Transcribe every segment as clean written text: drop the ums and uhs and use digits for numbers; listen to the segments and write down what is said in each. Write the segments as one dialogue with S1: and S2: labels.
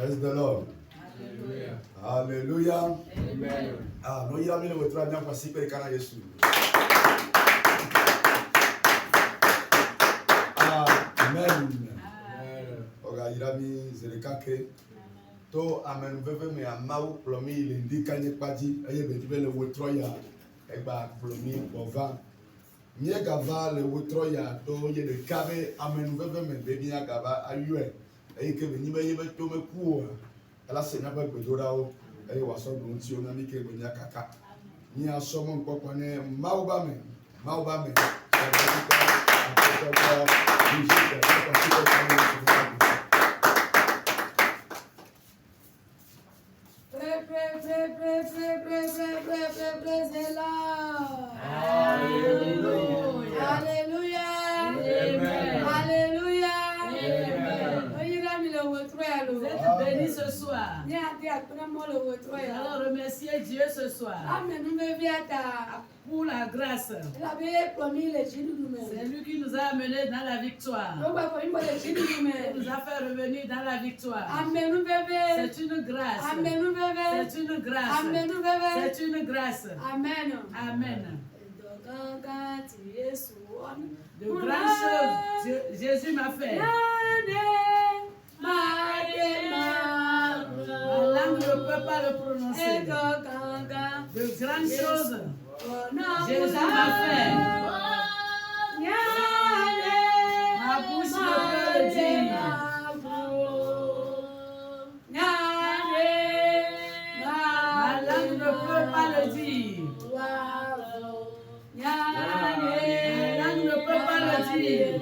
S1: Praise the Lord.
S2: Hallelujah.
S1: Hallelujah.
S2: Amen.
S1: Ah, no yira mi le wetra nya kwasi pe kana Yesu. Amen. Oga yira mi zelekake. To amen veve me amawu plomi le ndika nye paji eye be dibe le wetro ya egba plomi bova. Mie gava le wetro ya to ye de kabe amen veve me be mi agaba ayue. Eye ke be nibe ye be to me ku o. Ala se na ba gbedora o. Eye waso do nti o na mi ke be nya kaka. Ni asomo nkoko ne mauba me.
S3: Praise the Lord.
S2: Hallelujah.
S3: Hallelujah.
S2: Amen.
S3: Hallelujah.
S2: Amen.
S3: Vous
S4: êtes bénis ce soir. Nous allons remercier Dieu ce soir pour la grâce. C'est lui qui nous a amenés dans la victoire. Il nous a fait revenir dans la victoire. C'est une grâce. C'est une grâce. C'est une grâce.
S3: Amen.
S4: Amen. De grandes choses Jésus m'a fait. Ma langue ne peut pas le prononcer. De grandes choses Jésus m'a fait. Ma bouche ne peut le dire. Ma langue ne peut pas le dire. Ma langue ne peut pas le dire.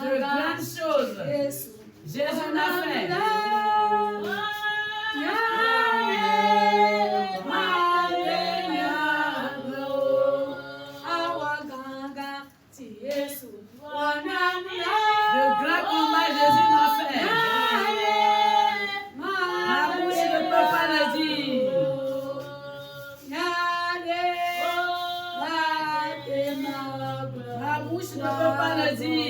S4: De grandes choses Jésus m'a fait. De grands combats Jésus m'a fait. Ma bouche ne peut pas le dire. Ma bouche ne peut pas le dire.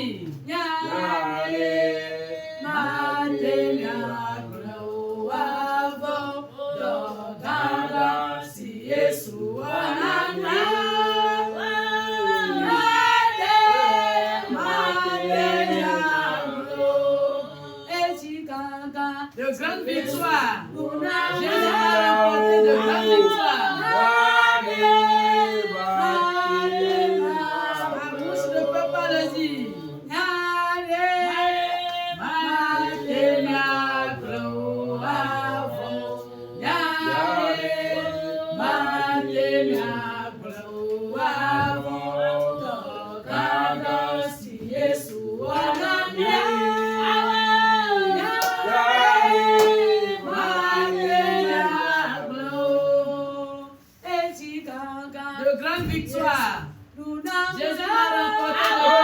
S4: De grandes victoires. Jésus m'a remporté de grandes victoires. Ma bouche ne peut pas le dire. De grandes victoires. Jésus m'a remporté de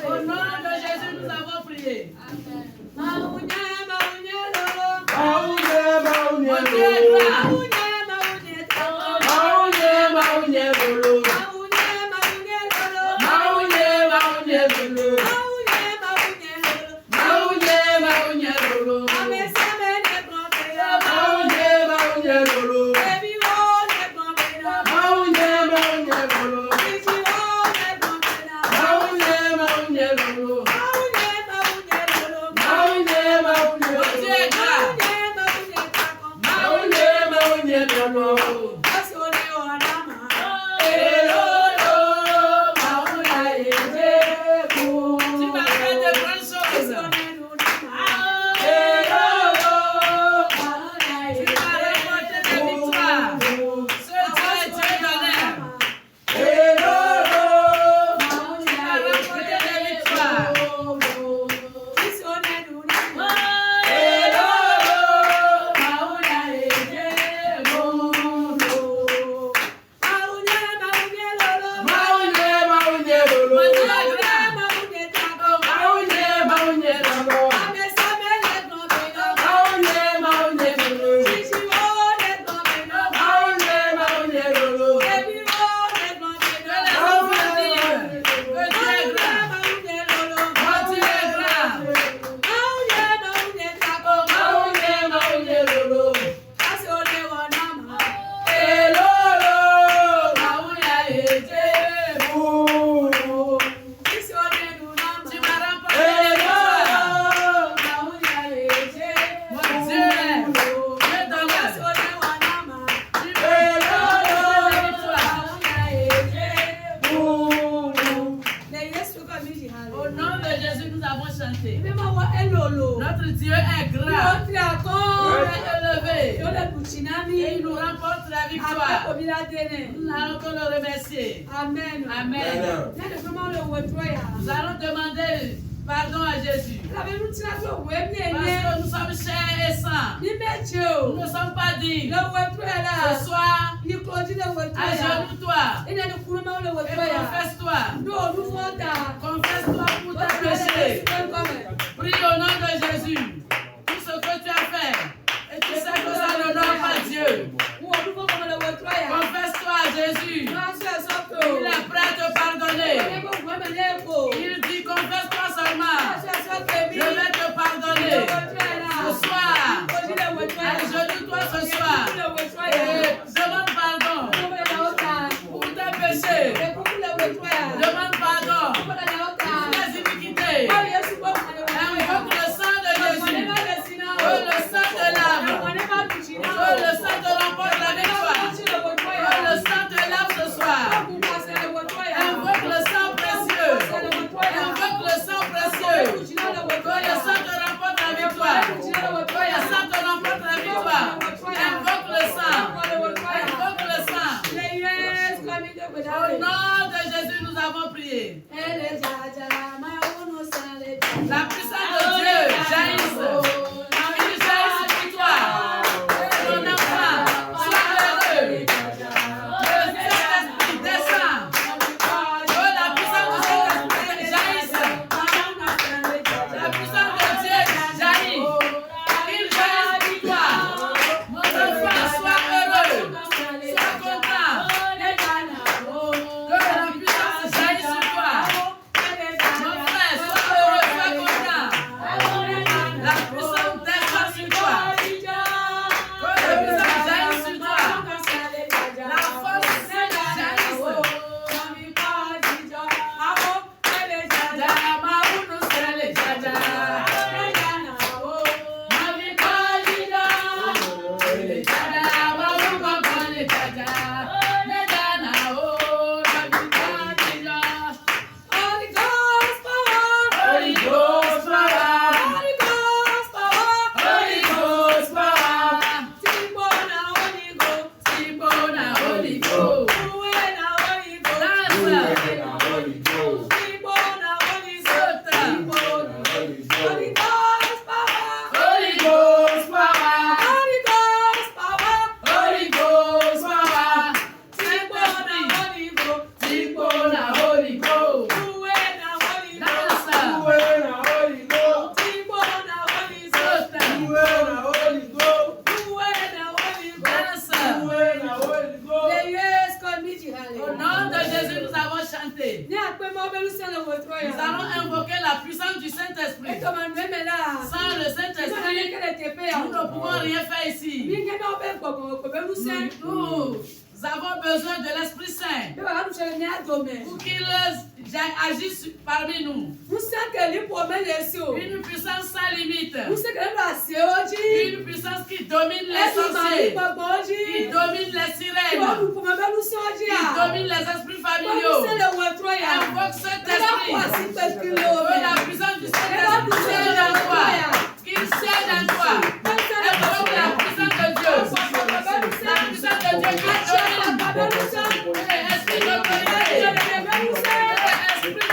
S4: Au nom de Jésus, nous avons prié. Mon Dieu Notre Dieu est grand. Il est élevé. Et il nous remporte la victoire. Nous allons le remercier. Amen. Amen. Nous allons demander pardon à Jésus. Parce que nous sommes chers et saints. Nous ne sommes pas dignes. Ce soir, agenouille-toi et confesse-toi. Confesse-toi pour tes péchés. Prie au nom de Jésus. Tout ce que tu as fait. Et tu sais que ça n'honore pas Dieu. Confesse-toi à Jésus. Il est prêt à te pardonner. Il dit confesse-toi seulement. Je vais te pardonner. Ce soir, agenouille-toi ce soir. Et demande pardon pour tes péchés. Demande pardon pour tes iniquités. Invoque le sang de Jésus. Que le sang te lave. Que le sang te remporte la victoire. Que le sang te lave ce soir. Invoque le sang précieux. Invoque le sang précieux. Que le sang te remporte la victoire. Que le sang te remporte la victoire. Invoque le sang. Invoque le sang. Au nom de Jésus, nous avons prié. La puissance de Dieu jaillisse. Il jaillisse pour toi. Ton enfant, sois heureux. Le Saint-Esprit descend. Que la puissance de Saint-Esprit jaillisse. La puissance de Dieu jaillit. Il jaillisse pour toi. Mon enfant, sois heureux. Sois content. Que la puissance jaillisse sur toi. Mon frère, sois heureux, sois content. allons invoquer la puissance du Saint-Esprit. Sans le Saint-Esprit, nous ne pouvons rien faire ici. Nous avons besoin de l'Esprit Saint pour qu'il agisse parmi nous. Une puissance sans limite. Une puissance qui domine les sorciers, qui domine les sirènes, qui domine les esprits familiaux. Invoque cet esprit. Que la puissance du Saint-Esprit siège en toi. Qu'il siège en toi. Invoque la puissance de Dieu. La puissance de Dieu qui domine. Esprit d'autorité. Esprit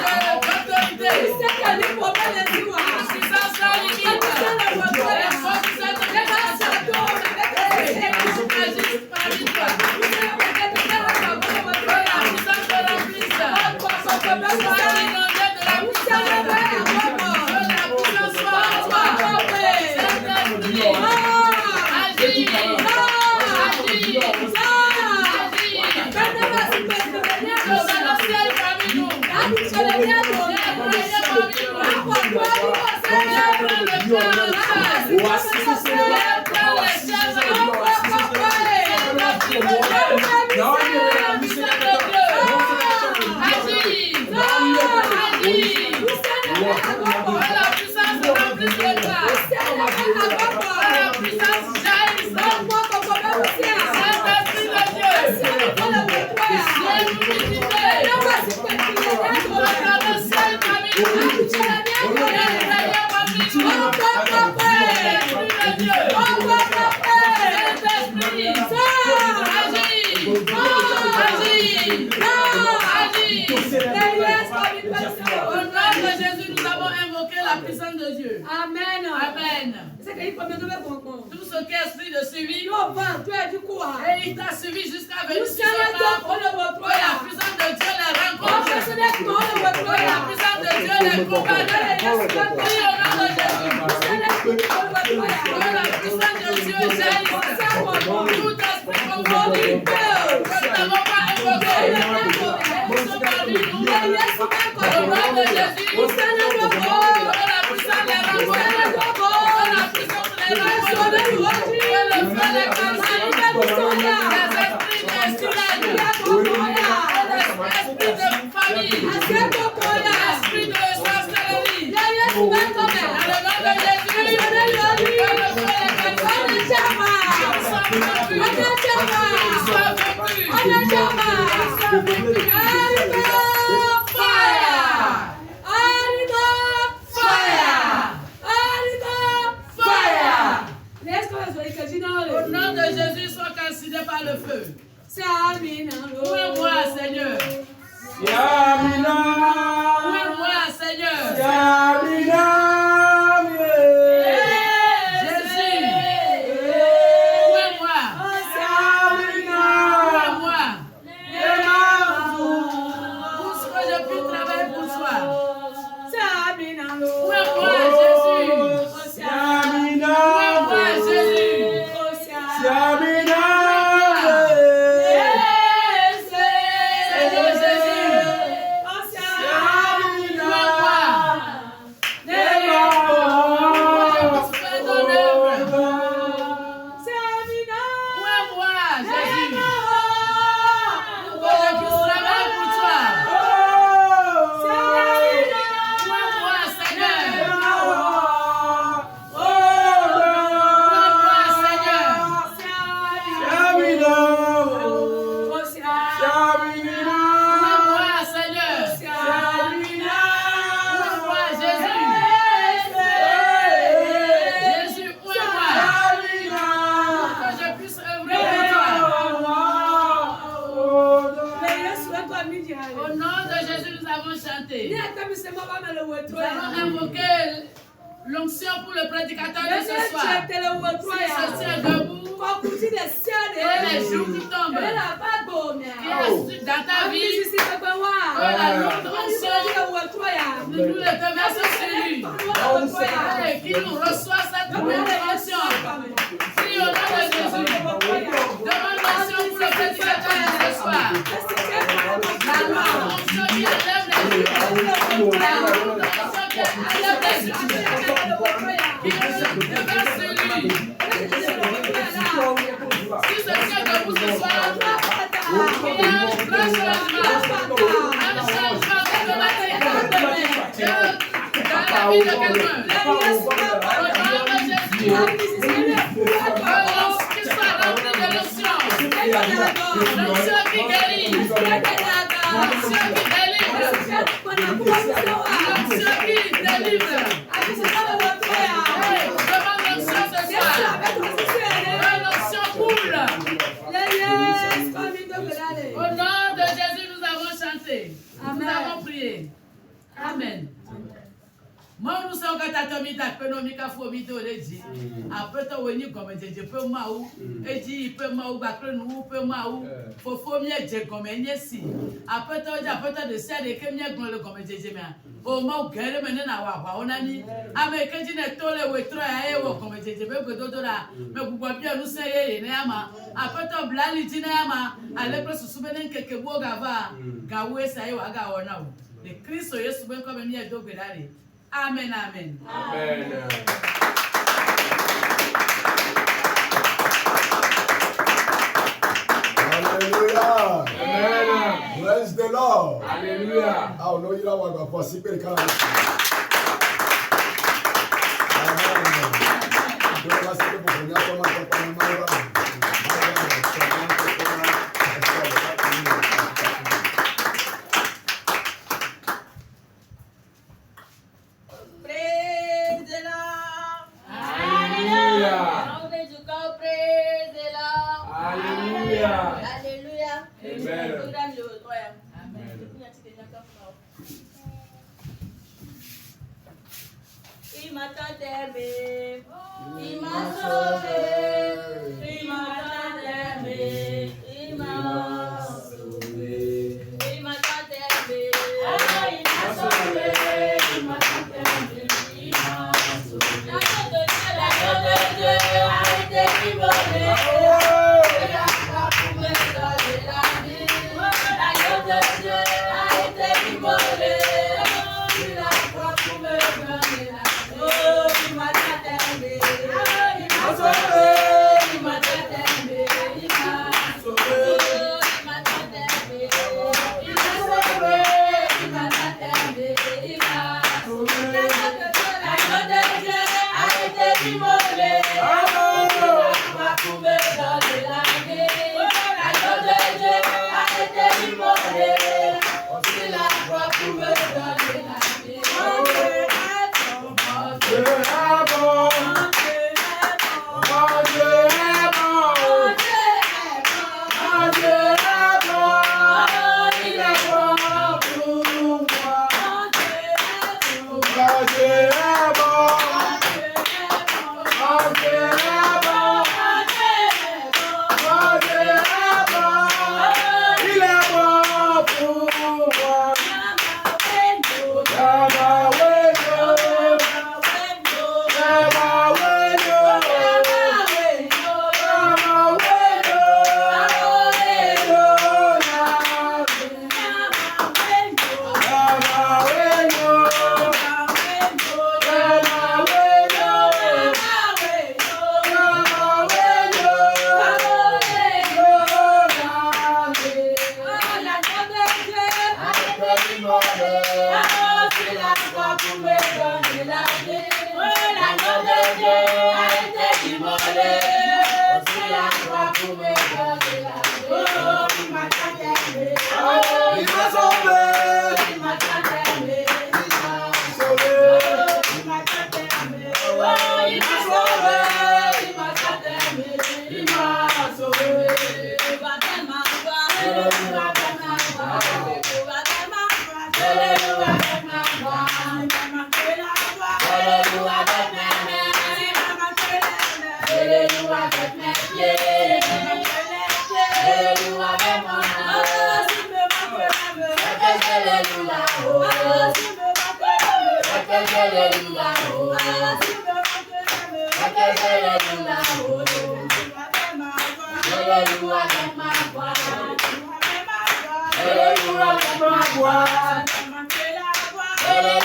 S4: d'autorité. Puissance sans limite. Invoque cette puissance. Agis parmi toi. Que la puissance te remplisse. Sois inondé de la puissance. Que la puissance soit en toi. Saint-Esprit. Agis. Au nom de Jésus, nous avons invoqué la puissance de Dieu.
S3: Amen.
S4: Amen. Tout ce qui est esprit de suivi, et il t'a suivi jusqu'à venir sur ce camp. Que la puissance de Dieu les rencontre. Que la puissance de Dieu les compagne. Prie au nom de Jésus. Que la puissance de Dieu jaillisse. Tout esprit confondu que nous n'avons pas invoqué. Nous sommes parmi nous. Au nom de Jésus. Que la puissance les rencontre. Que la puissance les rencontre. Que le feu les consume. Les esprits des sirènes. L'esprit de famille. L'esprit de sorcellerie. Dans le nom de Jésus. Que le feu les consume. Sois vaincu. Au nom de Jésus, sois calciné par le feu. Ouvrez-moi, Seigneur. Ouvrez-moi, Seigneur. Jésus. Ouvrez-moi. Ouvrez-moi. Pour ce que je puis travailler pour soi. Ouvrez-moi, Jésus. Ouvrez-moi, Jésus. Au nom de Jésus, nous avons chanté. Nous avons invoqué l'onction pour le prédicateur de ce soir. Si je tiens debout, et les jours qui tombent, qui est dans ta vie, que la lourde onction, nous le déversons sur lui. Et qu'il nous reçoit cette lourde onction. Prie au nom de Jésus. Demande l'onction pour le prédicateur de ce soir. La lourde onction qui enlève les vies. Au nom de Jésus, nous avons chanté. Nous avons prié. Amen. Moi, nous sommes quand tu as mis ta pénomika fomito le dit. Après, tu as venu comme je peux maou. Et dit, peut maou, bakre nous, peut maou. Faut fomie, je comme si. Après, tu as de serre et que mieux comme le comme je m'ai. Au moins, gueule, mais n'a pas on a mis. Avec que tu n'es pas le wetro à eau comme je veux que d'autres là. Mais vous voyez bien, nous serrer, Néama. Après, tu as blali, Néama. À l'épreuve, souvenez que vous avez gawé, ça y est, waga on a. Le Christ, il est souvent comme un mieux d'obéir. Amen, amen.
S2: Amen.
S1: Hallelujah.
S2: Amen.
S1: Bless the Lord.
S2: Hallelujah.
S1: I know you don't want to participate in Amen.
S5: Praise the Lord.
S2: Hallelujah.
S5: How did you go? Praise the Lord.
S2: Hallelujah.
S5: Hallelujah.
S2: Amen.
S5: Il m'a tant aimé, il m'a sauvé, il m'a tant aimé, il m'a sauvé, il m'a tant aimé, il m'a sauvé, il m'a tant aimé, il m'a sauvé. La gloire de Dieu a été immolée, il a pas pour me donner la vie. La gloire de Dieu a été immolée, il a pas pour me donner la vie. Oh, il m'a aimé, il m'a sauvé, il m'a aimé, il m'a sauvé, il m'a aimé, il m'a sauvé, il m'a aimé, il m'a sauvé. La gloire de Dieu a été immolée, il a pas pour me donner la vie. La gloire de Dieu a été immolée, il a pas pour me donner la vie.
S2: Dieu est bon. Mon Dieu est bon. Mon Dieu est bon. Il est bon pour moi. Mon Dieu est bon. Mon Dieu est bon. Mon Dieu est bon. Il est bon pour moi. Yahweh.
S5: Hallelujah.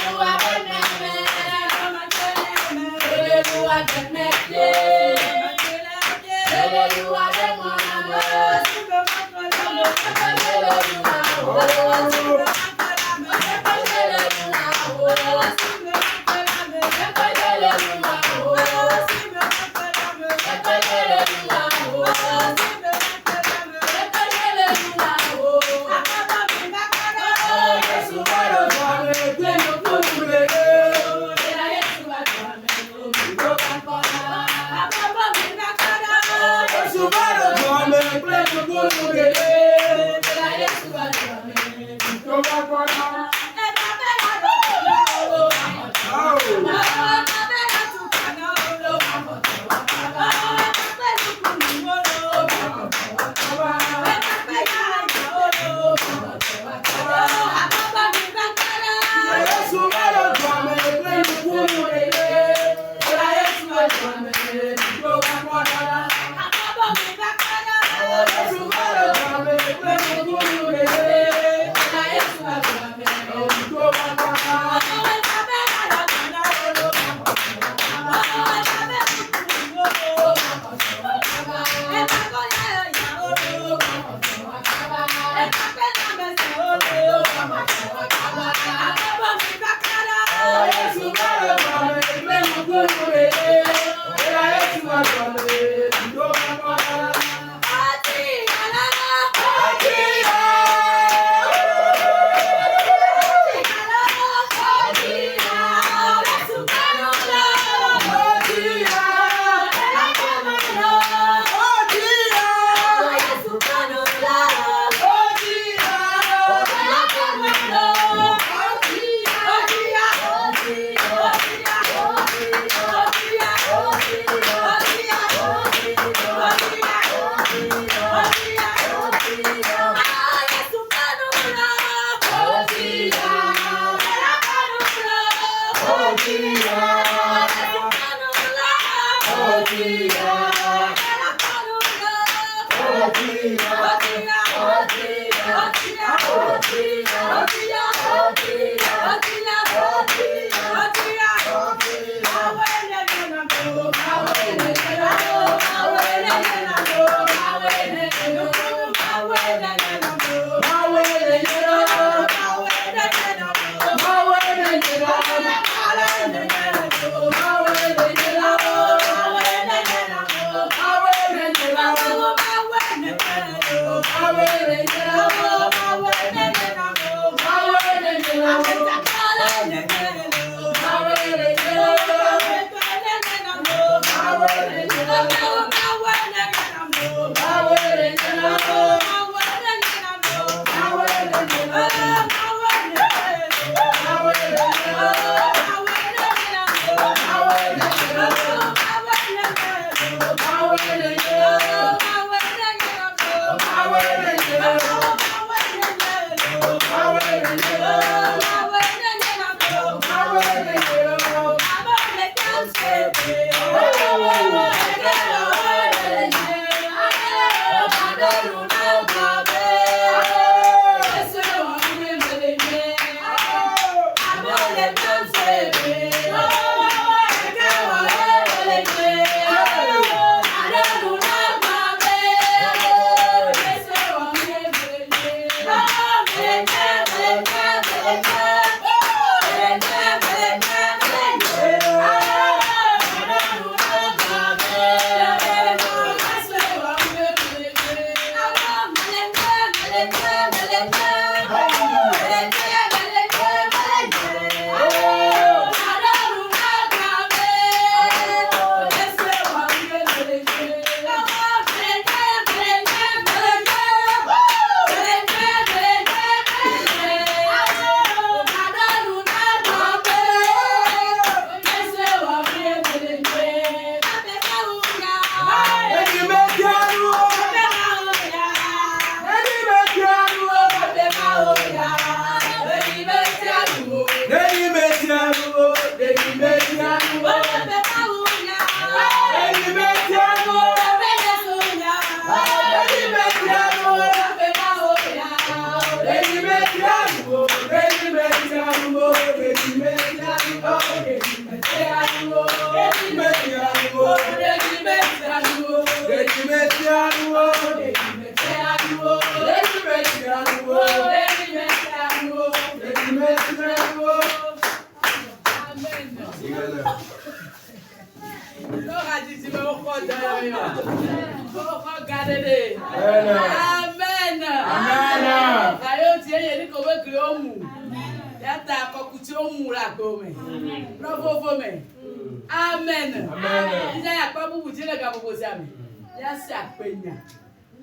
S4: Amen.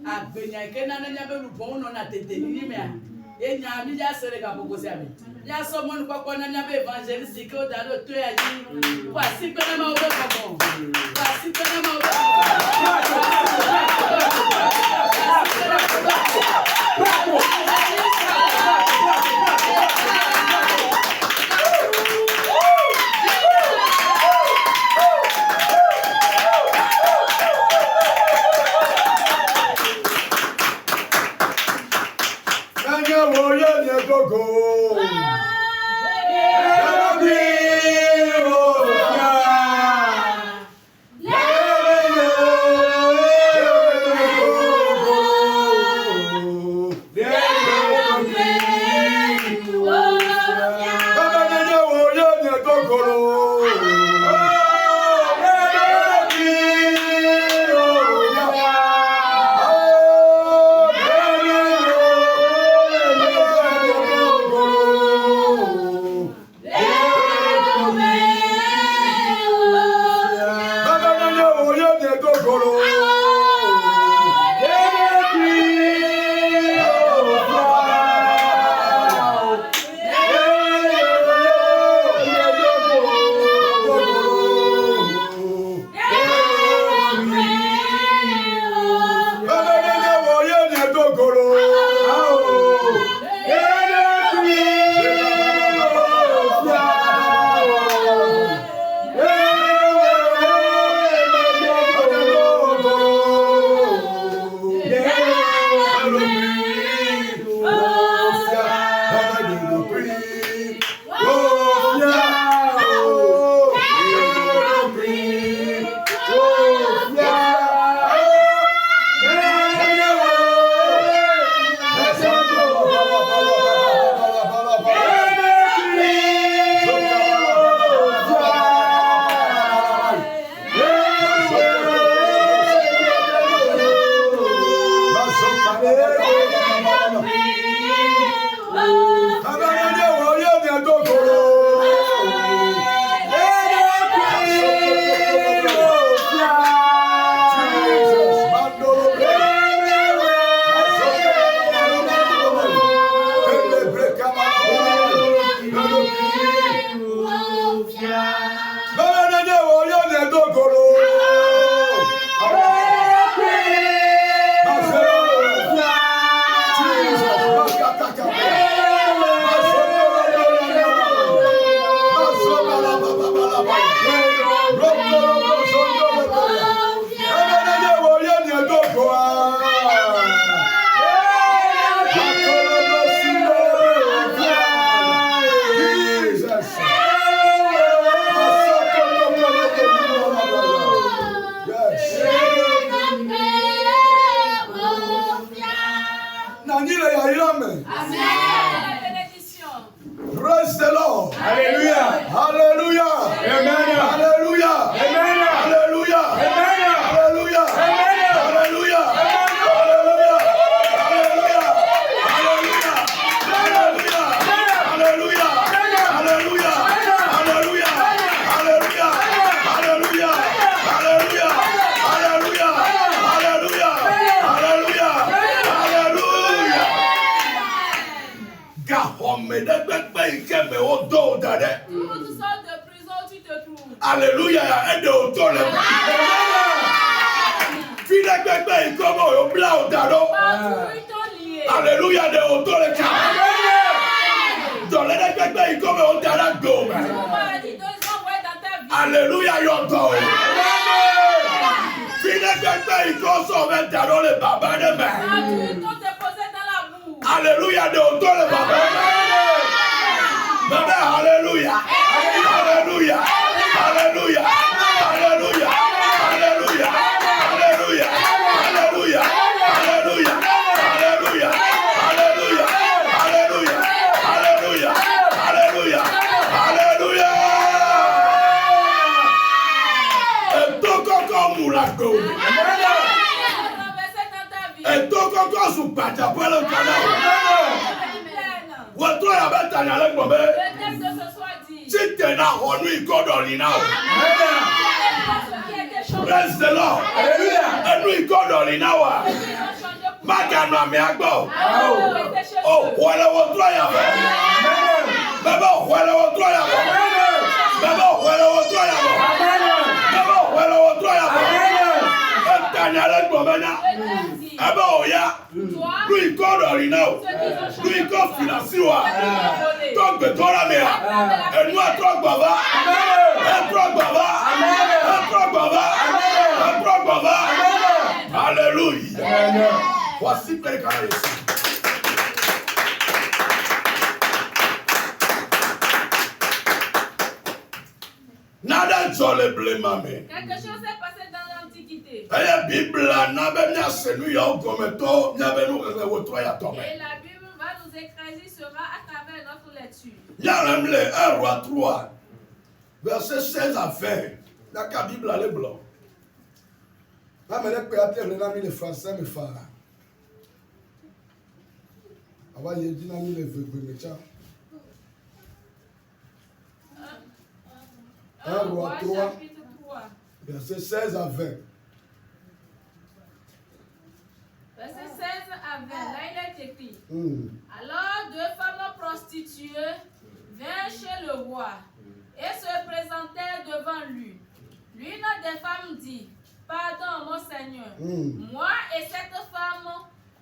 S4: Agbenya kena na nyabe lubon no na tete ni me a enya mi ja sere ga bogo se ame ya so mo nko ko na nyabe evangelist ko da do to ya ji wa si pe na ma obe ko wa si pe na ma obe
S1: Praise the Lord.
S2: Hallelujah.
S1: Hallelujah.
S2: Amen.
S1: Hallelujah.
S2: Amen.
S1: Hallelujah.
S2: Amen.
S1: Hallelujah.
S2: Amen.
S1: Hallelujah. Hallelujah. Hallelujah. Hallelujah. Hallelujah. Hallelujah. Hallelujah. Hallelujah. Hallelujah. Hallelujah. Hallelujah. Hallelujah. Hallelujah. Hallelujah. Hallelujah. Gahome de gbegbe ikeme odo dade.
S5: Toutes sortes de prisons tu te trouves.
S1: Alléluia, aide au tour le Fille gbegbe ikome o bla o dado.
S5: Partout ils t'ont lié.
S1: Alléluia, de au tour le ka. Dans le gbegbe ikome o dada go.
S5: On m'a dit deux envois dans ta vie.
S1: Alléluia, yo do. Fille gbegbe ikome so ve dado le baba de me.
S5: Partout ils t'ont déposé dans la boue.
S1: Alléluia, de au tour le baba. Baba, alléluia. Alléluia. Alléluia. Alléluia. Alléluia. Alléluia. Alléluia. Alléluia. Alléluia. Alléluia. Alléluia. Alléluia. Alléluia. Et tout encore moulago.
S5: Traversé dans ta vie.
S1: Et tout encore sous pata pour le canal. Votre la bête à la bombe.
S5: Le texte de ce soir dit.
S1: Si tu n'as pas eu Godolina.
S5: Qui était chanté.
S1: Praise the Lord.
S2: Hallelujah.
S1: And we Godolina. Magana me agbo. Oh, wala wo tro ya ba. Baba wala wo tro ya ba. Baba wala wo tro ya ba. Baba wala wo tro ya ba. Tanya la gbo bana. Aba oya. Lui Godolina. Lui ko finance wa. To gbe to ra me a. Enu atro gbaba. Atro gbaba. Atro gbaba. Atro gbaba. Hallelujah. Voici précaire ici. Nada jole blema me.
S5: Quelque chose s'est passé dans l'Antiquité.
S1: Aya Bible na be nya senu ya ogometo nya be no ke wo to ya to
S5: Et
S1: me.
S5: la Bible va nous écraser sera à travers notre lecture.
S1: Nya remle 1 roi 3 verset 16 à 20. Na ka Bible ale blanc. Na me le pe ate le na mi le français me fara. Aba ye di na mi le vegbe me cha. 1 roi 3
S5: chapitre 3.
S1: verset 16 à 20.
S5: Verset 16 à 20. Là, il est écrit. Alors, 2 femmes prostituées vinrent chez le roi et se présentèrent devant lui. L'une des femmes dit, pardon, mon Seigneur, moi et cette femme,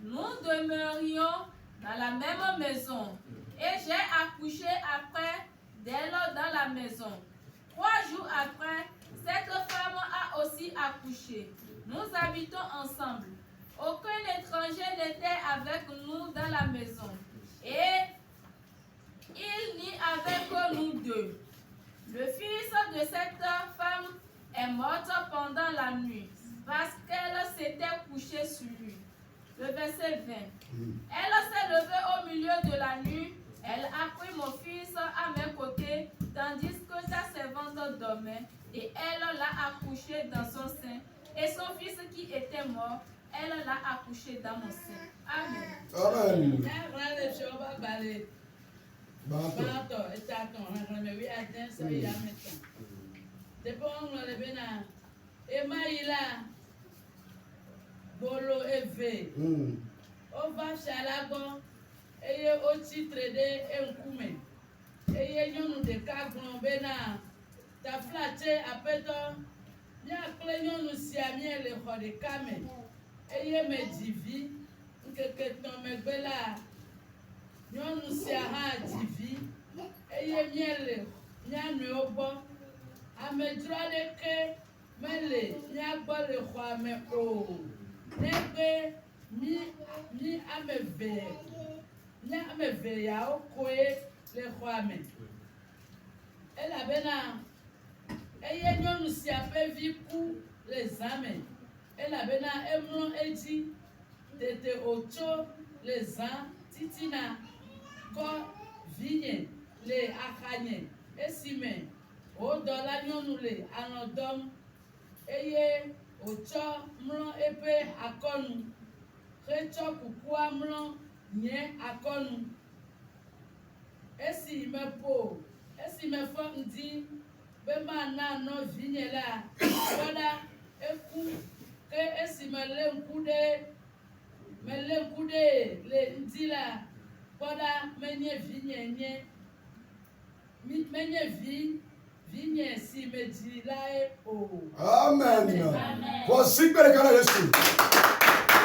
S5: nous demeurions dans la même maison et j'ai accouché après d'elle dans la maison. 3 jours après, cette femme a aussi accouché. Nous habitons ensemble. Aucun étranger n'était avec nous dans la maison. Et il n'y avait que nous deux. Le fils de cette femme est mort pendant la nuit parce qu'elle s'était couchée sur lui. Le verset 20. Elle s'est levée au milieu de la nuit. Elle a pris mon fils à mes côtés, tandis que sa servante dormait, et elle l'a accouché dans son sein. Et son fils qui était mort, elle l'a accouché dans mon sein. Amen.
S4: Eye o titre de enkume eye nyɔnu ɖeka gblɔ bena taflatse aƒetɔ míakple nyɔnu sia mie le xɔ ɖeka me eye me dzi vi ŋkeke etɔ̃ megbe la nyɔnu sia hã dzi vi eye mie le mía nɔewo gbɔ amedzro aɖeke mele míagbɔ le xɔa me o. Negbe mi ame eve yawo koe le xɔa me. Elabena eye nyɔnu sia ƒe vi ku le zã me. Elabena emlɔ edzi tete wòtso le zã titina kɔ vinye le axanye esime wòdɔ la nyɔnu le alɔ dɔm eye wòtsɔ mlɔ eƒe akɔnu hetsɔ kukua mlɔ nye akɔnu esime fɔ ŋdi be mana nɔvinye la kpɔɖa eku ke esime lé ŋku ɖe le ŋdi la kpɔɖa menye vinye nye menye vinye si medzi lae o.
S1: Amen. Voici per le canale Jésus.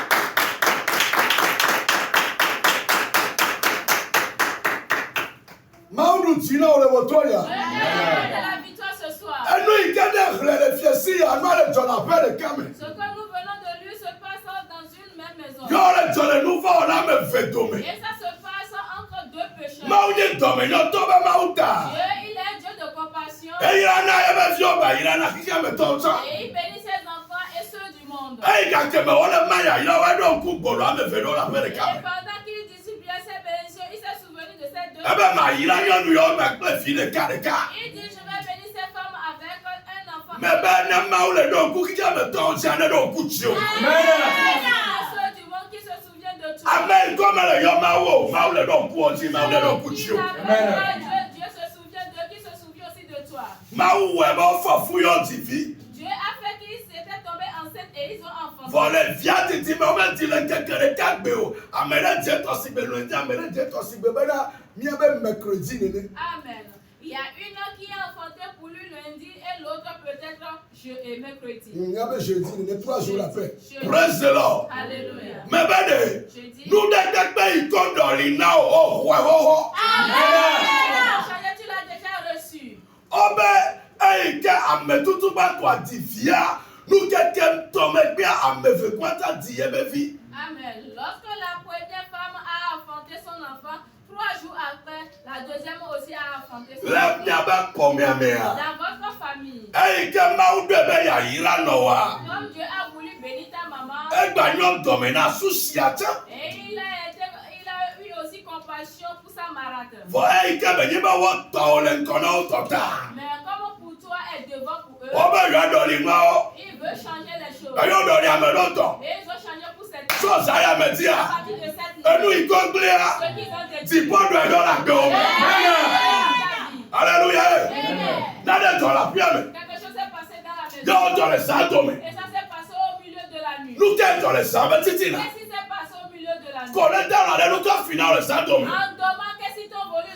S1: Maunu tina ole wotoya.
S5: De la victoire ce soir.
S1: Enu ikede le fiesi anu le jona pele kame.
S5: Ce que nous venons de lui se passe dans une même maison.
S1: Yo le jole nu va ona me vedome.
S5: Et ça se passe entre deux pécheurs.
S1: Maunye dome no toba mauta.
S5: Dieu, il est Dieu de compassion.
S1: E irana ebe vioba irana kike me tonsa.
S5: Et il bénit ses enfants et ceux du monde.
S1: E gake me wole maya ila wa do ku gboro ame vedo la pele
S5: Et
S1: kame.
S5: pendant qu'il distribuait ses bénédictions, il s'est souvenu de ces deux.
S1: Ebe ma ila nyonu yo me kple fi de ka de ka.
S5: Il dit, je vais bénir ces femmes avec un enfant.
S1: Me be na maule do ku kike me tonsa ne do ku chio.
S5: Ceux du monde qui se souviennent de toi.
S1: Amen comme le yo mawo maule do ku onti maule do ku
S5: Qui
S1: chio.
S5: t'appellera Dieu, Dieu se souvient d'eux, qui se souvient aussi de toi.
S1: Mawu we ba fa fu yo tivi.
S5: Dieu a fait qu'ils s'étaient tombés enceintes et ils ont enfanté.
S1: Vole via titi me o me ti le kekere kagbe o. Amere je to si be lo ndi amere je to si be bena mi be mercredi nene.
S5: Amen. Il y a une qui a enfanté pour lui lundi et l'autre peut-être mercredi.
S1: Mi be jeudi nene 3 jours après.
S5: Jeudi.
S1: Praise the Lord.
S5: Alléluia.
S1: Me be de
S5: Jeudi.
S1: nu de kagbe ikondori na o ho.
S5: Amen. Tu l'as déjà reçu.
S1: Obe eike ametutu ba kwa divia nu keke tome gbe ameve kwata di ebevi.
S5: Amen. Lorsque la première femme a enfanté son enfant, 3 jours après, la deuxième aussi a enfanté son
S1: Le
S5: enfant.
S1: miaba komia.
S5: Dans votre famille,
S1: Eike mau de be ya ira no wa.
S5: comme Dieu a voulu bénir ta maman,
S1: Egba nyom tome na susiata.
S5: et il a eu aussi compassion pour sa marade.
S1: Vo eike be nyeba wo to le nkona o tota.
S5: Mais comme pour toi est devant pour eux,
S1: Obe yo doli ma o.
S5: il veut changer les choses.
S1: Ayo doli amedoto.
S5: Et ils ont changé pour cette
S1: So sa ya
S5: à
S1: media.
S5: partir de cette
S1: Enu ikoglea.
S5: ceux qui ont été
S1: Ti podo e do la gbe o. Hallelujah.
S5: Amen.
S1: Na de to la pia me.
S5: Quelque chose s'est passé dans la maison.
S1: Yo to le sa to me.
S5: Et ça s'est passé au milieu de la nuit.
S1: Nu ke to le sa be titina.
S5: Qu'est-ce qui s'est passé au milieu de la nuit?
S1: Ko le da la de nu to final le sa to me.
S5: En dormant, qu'est-ce qu'ils t'ont volé?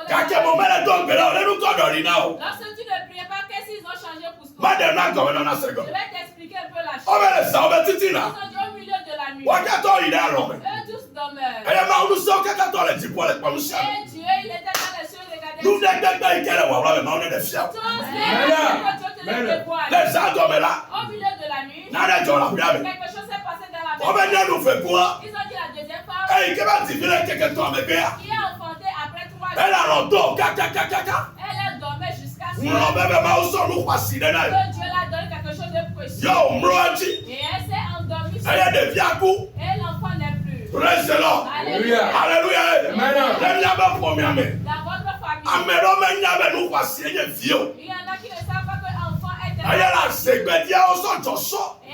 S1: Kake mo mele to gbe la le nu ko doli na o.
S5: Lorsque tu ne priais pas, qu'est-ce qu'ils ont changé pour toi?
S1: Ma de na go me na sego.
S5: Je vais t'expliquer un peu la chose.
S1: Obe le sa be
S5: Ils
S1: titina.
S5: ont dit au milieu de la nuit.
S1: Wa ka to ida ro me.
S5: Eux tous dormaient.
S1: Aya ma unu so ka to le ti po le pa mu sha.
S5: Et Dieu, il était dans les cieux, regardez.
S1: Nu de ikele wa wa me ma unu de fia.
S5: Tous les dévoilés.
S1: Le sa to me la.
S5: Au milieu de la nuit,
S1: Na de to la pia me.
S5: quelque chose s'est passé dans la
S1: Obe
S5: maison.
S1: ne nu fe kwa.
S5: Ils ont dit la deuxième femme
S1: Ei ke ba ti vile keke to me be ya.
S5: qui a enfanté après 3 jours.
S1: Elle a longtemps, kaka.
S5: Elle dormait jusqu'à ce
S1: Non, bébé, ma osso nous voici de là.
S5: que Dieu l'a donné quelque chose de précieux.
S1: Yo, mroji.
S5: Et elle s'est endormie.
S1: Elle a des viaku.
S5: Et l'enfant n'est plus.
S1: Praise the Lord.
S5: Alléluia.
S1: Alléluia.
S2: Amen.
S1: Le nyaba premier me.
S5: Dans votre famille,
S1: Amero me nyaba nous voici et vieux.
S5: il y en a qui ne savent pas que l'enfant est
S1: Elle a la segbedia osso tosso.
S5: Et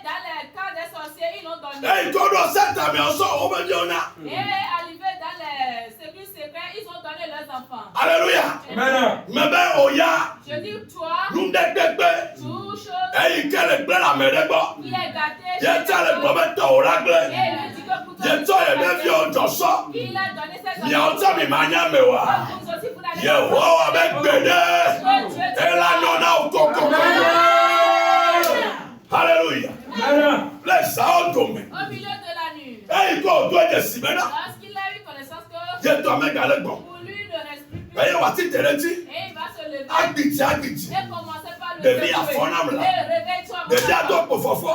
S5: dans le cas des sorciers, ils l'ont donné.
S1: Ei, kodo seta me osso obediona.
S5: Et arrivé dans les cellules secrets, ils ont donné leurs enfants.
S1: Alléluia.
S2: Amen.
S1: Mebe oya.
S5: Je dis, toi,
S1: Nous de gbegbe.
S5: tout chose
S1: Ei kele gbe la me de gbo.
S5: qui est gâté,
S1: Ye tale gbo be to ora
S5: et
S1: gbe.
S5: lui dit que pour toi,
S1: Ye to ye be vieux tosso.
S5: il a donné ses
S1: Mi ota mi manya me wa.
S5: Vous aussi, vous n'allez
S1: Yehowa be gbede. Ela nona okoko. Hallelujah.
S2: Amen.
S1: Bless our domain.
S5: Au milieu de la nuit,
S1: Hey God, do it simena.
S5: lorsqu'il a eu connaissance que
S1: Ye to me gale gbon.
S5: pour lui ne reste plus,
S1: Eye wa ti tere ti.
S5: et il va se lever.
S1: Agbiti.
S5: Et commencez par le
S1: Devi
S5: secouer.
S1: afɔnam la.
S5: Et réveille-toi, mon
S1: Devi
S5: enfant.
S1: adɔ kpɔfɔfɔ.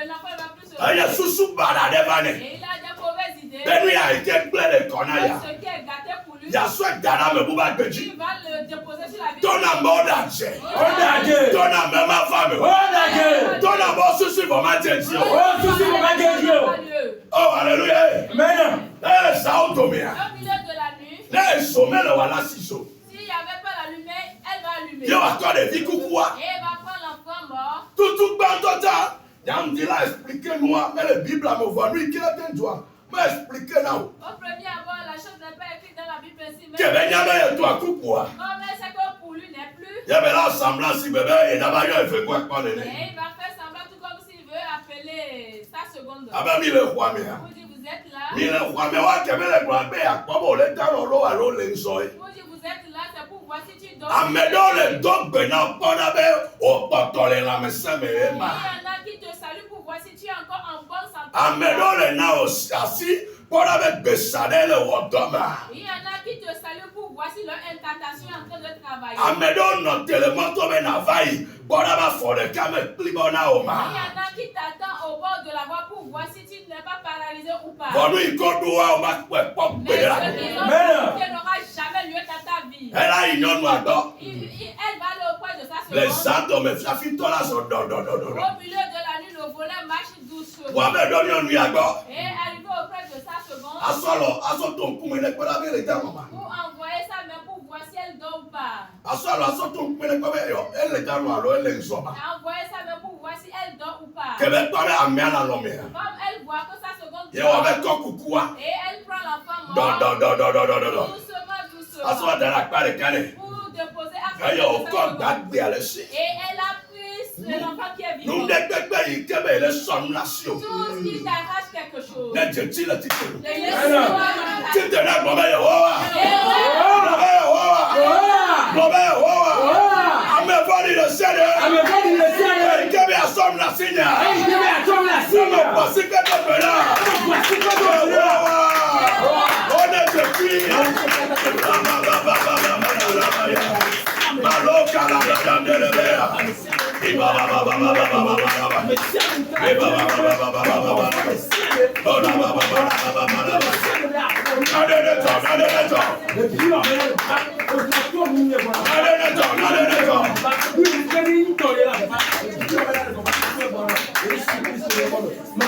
S5: L'enfant va plus se
S1: Eye susu bana ɖe va nɛ.
S5: Et il a des mauvaises idées.
S1: Benu ya yi ke gblẽ le kɔ na ya.
S5: Ce qui est gâté pour lui,
S1: Yasɔ dana me buba gbedzi.
S5: il va le déposer sur la vie.
S1: Tɔna mɔ da dze.
S2: Ọ̀dàjẹ́.
S1: Tɔna mɛ ma fa me.
S2: Ọ̀dàjẹ́.
S1: Tɔna mɔ susu bɔ ma tɛ dzi o.
S2: Ó tún sí bàbá kejì o.
S5: Pas lieu.
S1: Oh hallelujah.
S2: Mẹ́nà.
S1: Sawo to mi ya.
S5: Au milieu de la nuit,
S1: Ne somɛ le wala si so.
S5: s'il n'y avait pas l'allumée, elle va allumer.
S1: Ye wa tɔ ɖevi kuku wa.
S5: Et elle va prendre l'enfant mort.
S1: Tutu gbãtɔ ta. Nyam di la expliquer nua. Ele Bible me vɔ nu yi ke te dzɔa. Me expliquer na o.
S5: Au premier abord, la chose n'est pas écrite dans la Bible ainsi, mais
S1: Kɛmɛ nya bɛ yɛ to a kukua.
S5: comme elle sait que pour lui n'est plus,
S1: Yɛ bɛ la semblant si bɛbɛ yɛ daba yɔ efe kɔ kpɔ nene.
S5: et il va faire semblant tout comme s'il veut appeler sa seconde.
S1: Abe mi le xɔa me ya.
S5: Vous dites, vous êtes là.
S1: Mi le xɔa me wa kɛmɛ le gblɔ be yakpɔ be wòle ta nɔ lo alo le ŋsɔ ye.
S5: Vous dites, vous êtes là, c'est pour voir si tu dors.
S1: Ame ɖewo le dɔ gbe na kpɔna be wòkpɔtɔ le lãmesẽ me ye
S5: Il y
S1: ma.
S5: en a qui te saluent pour voir si tu es encore en bonne santé.
S1: Ame ɖewo le na o asi kpɔna be gbesa ɖe le wɔ dɔ ma.
S5: Il y en a qui te saluent pour voir si leur incantation est en train de travailler.
S1: Ame ɖewo nɔ telemɔtɔ be nava yi kpɔna be afɔ ɖeka me kpli bɔ na o
S5: Il y
S1: ma.
S5: en a qui t'attendent au bord de la voie pour voir si tu n'es pas paralysé ou pas.
S1: Vɔnu yi kɔ do wa o ma kpɛ kpɔ
S5: Mais
S1: gbe la.
S5: ce qu'ils ont
S2: Merde.
S5: fait n'aura jamais lieu dans ta vie.
S1: Ela yi nyɔnua dɔ.
S5: Elle va aller auprès de sa
S1: Le
S5: seconde.
S1: zãtɔ me fiafitɔ la zɔ dɔdɔdɔdɔ.
S5: Au milieu de la nuit, le volet marche doucement.
S1: Wa me ɖɔ nyɔnu ya gbɔ.
S5: Et arrivé auprès de sa seconde,
S1: Asɔ to ŋkume ne kpɔna be le de mɔ ma.
S5: pour envoyer sa main pour voir si elle dort ou pas.
S1: Asɔ to ŋkume ne kpɔ be yɔ ele da nu alo ele ŋzɔ ma.
S5: Envoyer sa main pour voir si elle dort ou pas.
S1: Kɛmɛ kpɔ be amea la nɔ me ya.
S5: Comme elle voit que sa seconde
S1: Ye wa
S5: dort,
S1: be kɔ kuku wa.
S5: et elle prend l'enfant mort,
S1: Dɔdɔdɔdɔdɔdɔdɔ.
S5: doucement,
S1: Asɔ da la kpa ɖeka ne.
S5: pour déposer à
S1: Eye
S5: côté de sa
S1: wòkɔ
S5: seconde.
S1: gbagbe ale si.
S5: Et elle a pris l'enfant qui est vivant.
S1: Nuɖegbegbe yi ke be ele sɔnu la si o.
S5: Tout ce qui t'arrache quelque chose.
S1: Ne dzetsi le titelu.
S5: Le laisse-moi.
S1: Tite na gblɔ be Yehowa.
S2: Ó.
S1: Gblɔ be Yehowa.
S2: Ó.
S1: Gblɔ be Yehowa.
S2: Ó.
S1: Ame vɔ̃ɖi le se ɖe.
S2: Àmì ẹ̀fọ́ ni lè ṣe é.
S1: Eyi ke be asɔnu la si nya.
S2: Ẹyin tí bẹ́ẹ̀ tó ń là sí
S1: Sɔnu
S2: yà.
S1: kpɔ si ke do gbe la.
S2: Wà sí kọ́tò rẹ̀.
S1: Yehowa. O ne dzetsi. Malo kala da de le be ya. Iba ba ba ba ba ba ba ba ba ba. Iba ba ba ba ba ba ba ba ba. Oda ba ba ba ba ba ba ba. Nade ne to, nade ne to. Nade ne to, nade ne to.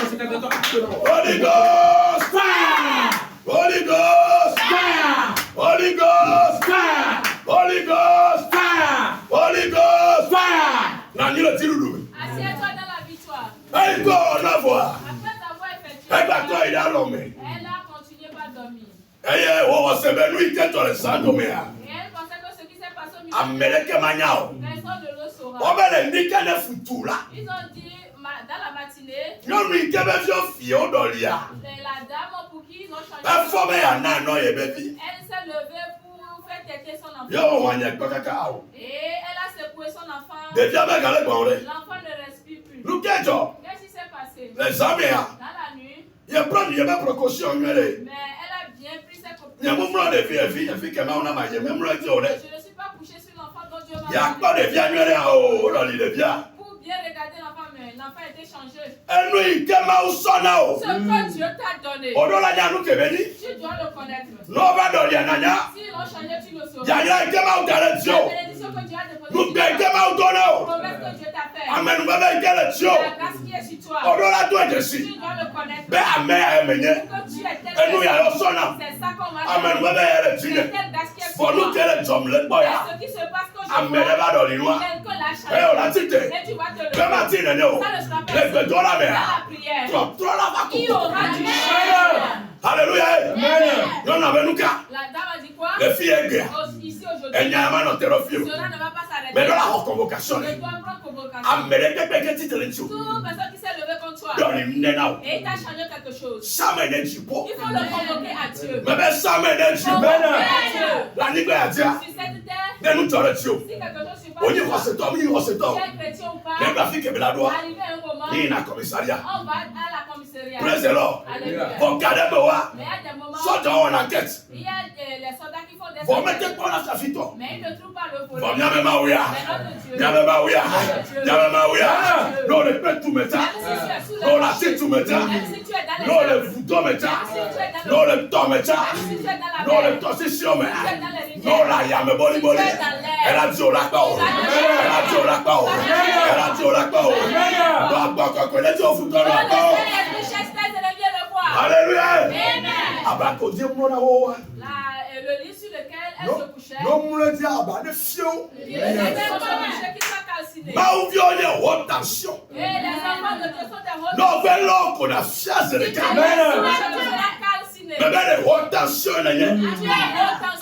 S1: Holy Ghost,
S2: Fire!
S1: Holy Ghost,
S2: Fire!
S1: Holy Ghost,
S2: Fire!
S1: Holy Ghost,
S2: Fire!
S1: Holy Ghost.
S2: Fire!
S1: Nani le tirudu.
S5: Assieds-toi dans la victoire.
S1: Ayi ko na voix.
S5: Après avoir effectué,
S1: Egba to ida lo me.
S5: elle a continué par dormir.
S1: Eye wo sebe nu ike to le sando me ya.
S5: Et elle pensait que ce qui s'est passé au milieu,
S1: Ameleke manya o.
S5: personne ne le saura.
S1: O be le ndike ne futu la.
S5: Ils ont dit dans la matinée,
S1: Nyɔnu yi ke be fio fie o dɔlia.
S5: c'est la dame pour qui ils ont changé.
S1: Efɔ be ya na nɔ ye be vi.
S5: Elle s'est levée pour faire têter son enfant.
S1: Yo wa nye kpɔ kaka o.
S5: Et elle a secoué son enfant.
S1: Ɖevia be gale gbɔn ɖe.
S5: L'enfant ne respire plus.
S1: Nu ke dzɔ
S5: Qu'est-ce qui s'est passé?
S1: le zã me ya.
S5: Dans la nuit,
S1: Ye prendre ye be précaution nyuie ɖe.
S5: mais elle a bien pris ses
S1: Nye
S5: précautions.
S1: mumlɔ efi kɛmɛ wo na ma ye memlɔ eti o ɖe.
S5: Je ne suis pas couché sur l'enfant dont Dieu m'a
S1: Ya
S5: donné.
S1: kpɔ ɖevia nyuie ɖe o ɖɔli ɖevia.
S5: Pour bien regarder l'enfant, mais l'enfant a été changé.
S1: Enu yi ke Mawu sɔna o.
S5: Ce que Dieu t'a donné,
S1: O ɖo la nya nu kebe di.
S5: tu dois le connaître.
S1: N'o va dɔlia nanya.
S5: S'ils l'ont changé, tu le sauras.
S1: Yanya yi ke Mawu da ɖe dzi
S5: La
S1: o.
S5: bénédiction que Dieu a déposée
S1: Nu
S5: sur
S1: gbe yi
S5: toi,
S1: ke Mawu dɔna
S5: la
S1: o.
S5: promesse que Dieu t'a faite,
S1: Amenuveve yi ke le dzi o.
S5: la grâce qui est sur toi,
S1: O ɖo la do edze
S5: tu
S1: si.
S5: dois le connaître.
S1: Be ame ya ye me nye.
S5: Que tu es tel
S1: Enu ya yɔ sɔna.
S5: c'est ça qu'on m'a
S1: Amenuveve ya le dzi
S5: C'est
S1: ne.
S5: telle grâce qui est sur
S1: Fɔnu
S5: toi.
S1: ke le dzɔm le gbɔ ya.
S5: Ce qui se passe quand je
S1: Ame ɖe va dɔli nua.
S5: quelqu'un l'a
S1: Eye o la
S5: changé.
S1: ti te.
S5: Et tu vas te le
S1: Ke ma ti nene o.
S5: Ça ne sera pas
S1: Le gbedɔ la me
S5: dans
S1: ya.
S5: la prière.
S1: Trɔ la va
S5: Il y
S1: koko.
S5: aura du
S2: Amen.
S5: changement.
S1: Hallelujah. Nyɔnu abe nu ka.
S5: La dame a dit quoi?
S1: Le fi ye gbea.
S5: Ici aujourd'hui.
S1: Enya ma nɔ te ɖe fi o.
S5: Cela ne va pas s'arrêter.
S1: Mais dɔ la xɔ convocation
S5: Je
S1: le.
S5: dois prendre convocation.
S1: Ame ɖe kpekpe ke titre ŋuti o.
S5: Toute personne qui s'est levée contre toi
S1: Dɔli nne na o.
S5: et il t'a changé quelque chose,
S1: Same ɖe dziƒo.
S5: il faut le convoquer à Dieu.
S1: Me be same ɖe dziƒo.
S5: Convoquer à Dieu.
S1: Le anyigba ya dzia.
S5: Sur cette terre,
S1: Ne nu tɔ ɖe dzi o.
S5: si quelque chose ne
S1: On y va, c'est toi, oui, c'est toi.
S5: quel chrétien ou pas,
S1: Les graphiques et la loi.
S5: arrivé à un moment,
S1: Il y a un commissariat.
S5: on va à la commissariat.
S1: Praise the Lord.
S5: Alléluia.
S1: Bon, regardez-moi.
S5: Mais il y a des moments,
S1: Soldats en enquête.
S5: il y a les soldats qui font des
S1: Vous
S5: enquêtes,
S1: mettez pas la safito.
S5: mais ils ne trouvent pas le
S1: Vous
S5: voleur.
S1: venez même à ouya.
S5: Mais notre Dieu,
S1: Nyame ma ouya. Nyame ma ouya. Non, le pète tout mettre.
S5: même si tu es sous
S1: Non,
S5: le
S1: la
S5: marché,
S1: tête tout mettre.
S5: même si tu es dans les
S1: Non, le
S5: arbres,
S1: fouton mettre.
S5: même si tu es dans
S1: Non,
S5: le
S1: le temps mettre.
S5: même si tu es dans la
S1: Non,
S5: mer,
S1: le temps c'est sûr, mais.
S5: si tu es dans les rivières,
S1: Non, la yame boli boli. Elle a dit au lac pas. Elle a dit au lac pas. Elle a dit au lac pas. Bah, quand elle a dit au fouton
S5: dans
S1: lac
S5: le
S1: pas.
S5: ciel, l'esprit chasteté et le bien le voir.
S1: Alléluia.
S5: Amen.
S1: Ah bah, qu'on dit mon amour.
S5: Le lit sur lequel elle
S1: Non,
S5: se couchait,
S1: non, mon le dit, ah bah, le fion.
S5: il était comme un coucher qui soit calciné.
S1: Ma ou violé haute tension.
S5: Et les enfants de Dieu sont des rois.
S1: Non, mais l'homme qu'on a fiancé les gars.
S5: Dieu l'a calciné.
S1: Mais ben, les haute tension, là,
S5: Dieu a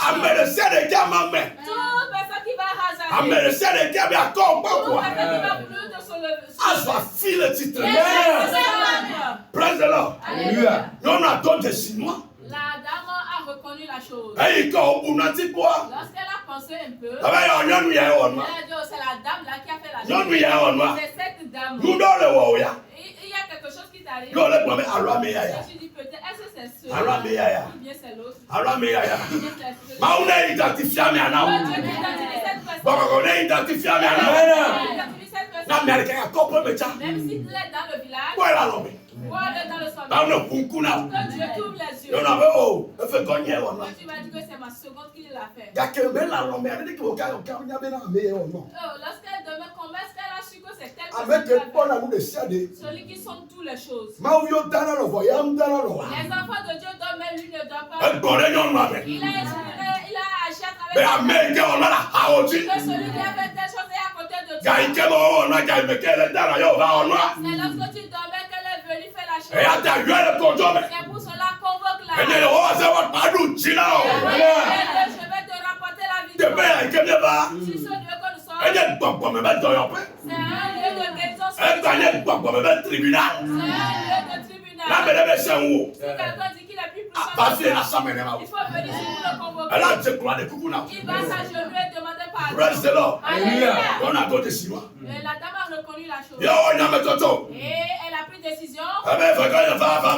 S1: ah,
S5: haute
S1: mais le ciel des gars, ma main.
S5: toute personne qui va
S1: Ah,
S5: hasarder,
S1: mais le ciel des gars, mais encore pas
S5: toute
S1: quoi.
S5: personne qui va plus de se lever.
S1: Ah, je vais filer le titre.
S5: Amen.
S1: Praise the Lord.
S5: Alléluia.
S1: Non, on a donné 6 mois.
S5: La dame a reconnu la chose.
S1: Et quand on a dit quoi?
S5: Lorsqu'elle a pensé un peu,
S1: Ah, ben, on y a nous, il y a un
S5: elle a dit, oh, c'est la dame là qui a fait la
S1: Non,
S5: chose.
S1: nous, il y a un noir.
S5: C'est cette dame.
S1: Nous, dans le haut, il y a.
S5: Il y a quelque chose qui t'arrive.
S1: Non, le premier, alors, mais il y a.
S5: Et tu dis peut-être, est-ce que c'est cela?
S1: Alors, mais il y a.
S5: Ou bien c'est l'autre?
S1: Alors, mais il y a.
S5: Ou bien c'est celui-là?
S1: Mais on a identifié à
S5: Oh,
S1: maintenant.
S5: Dieu identifie cette personne.
S1: Bon, on a identifié à
S5: Dieu
S1: maintenant.
S5: identifie cette
S1: Non,
S5: personne.
S1: mais elle est encore peu, mais tiens.
S5: Même si tu es dans le village,
S1: Où est la lombe?
S5: ou elle est dans le
S1: Dans
S5: sommeil,
S1: le kunkuna.
S5: que Dieu t'ouvre les yeux.
S1: Non, non, mais oh, elle fait gagner, on a.
S5: Quand tu vas dire que c'est ma seconde qui l'a fait.
S1: Il y a quelqu'un là, l'homme, elle dit que vous avez un peu de mais oh non.
S5: Oh, lorsqu'elle demeure, comment est-ce qu'elle a su que c'est elle
S1: Avec
S5: qui l'a
S1: le bon
S5: fait?
S1: amour de Siadé,
S5: Celui qui sonde toutes les choses.
S1: Maouyo Dana le voyage, Dana le voyage.
S5: Les enfants de Dieu dorment, mais lui ne dort pas.
S1: Elle connaît non, mais.
S5: Il a inspiré, il a agi à
S1: Mais
S5: travers
S1: Américain, on a la haoti.
S5: que celui qui a fait telle chose est à côté de
S1: Gaï,
S5: toi.
S1: quel on a, gaï, mais quel est dans la yo, va, on a.
S5: C'est lorsque tu dormais qu'elle est venue faire la chose.
S1: Et à ta gueule, le contour, mais.
S5: C'est pour cela convoque la.
S1: Et les rois, ça va pas nous, China.
S5: Je vais te rapporter la
S1: De
S5: victoire.
S1: paix, il y a pas.
S5: Si ce lieu que nous sommes,
S1: Elle est pas pour me mettre dans yon paix.
S5: c'est un lieu de guérison
S1: Elle
S5: spirituelle.
S1: est pas pour me mettre tribunal.
S5: C'est un lieu de tribunal.
S1: Là, mais elle est sans haut.
S5: Si quelqu'un dit qu'il est plus
S1: À
S5: puissant
S1: passer
S5: que
S1: la
S5: toi,
S1: semaine,
S5: il faut venir ici pour le convoquer.
S1: elle a dit quoi de coucou là.
S5: Il va s'agenouiller et demander pardon.
S1: Praise the Lord.
S5: Alléluia.
S1: On a donné 6 mois.
S5: Et la dame a reconnu la chose.
S1: Yo, on a mis toto.
S5: Et elle a pris décision.
S1: Ah ben, faut qu'on y va,
S5: La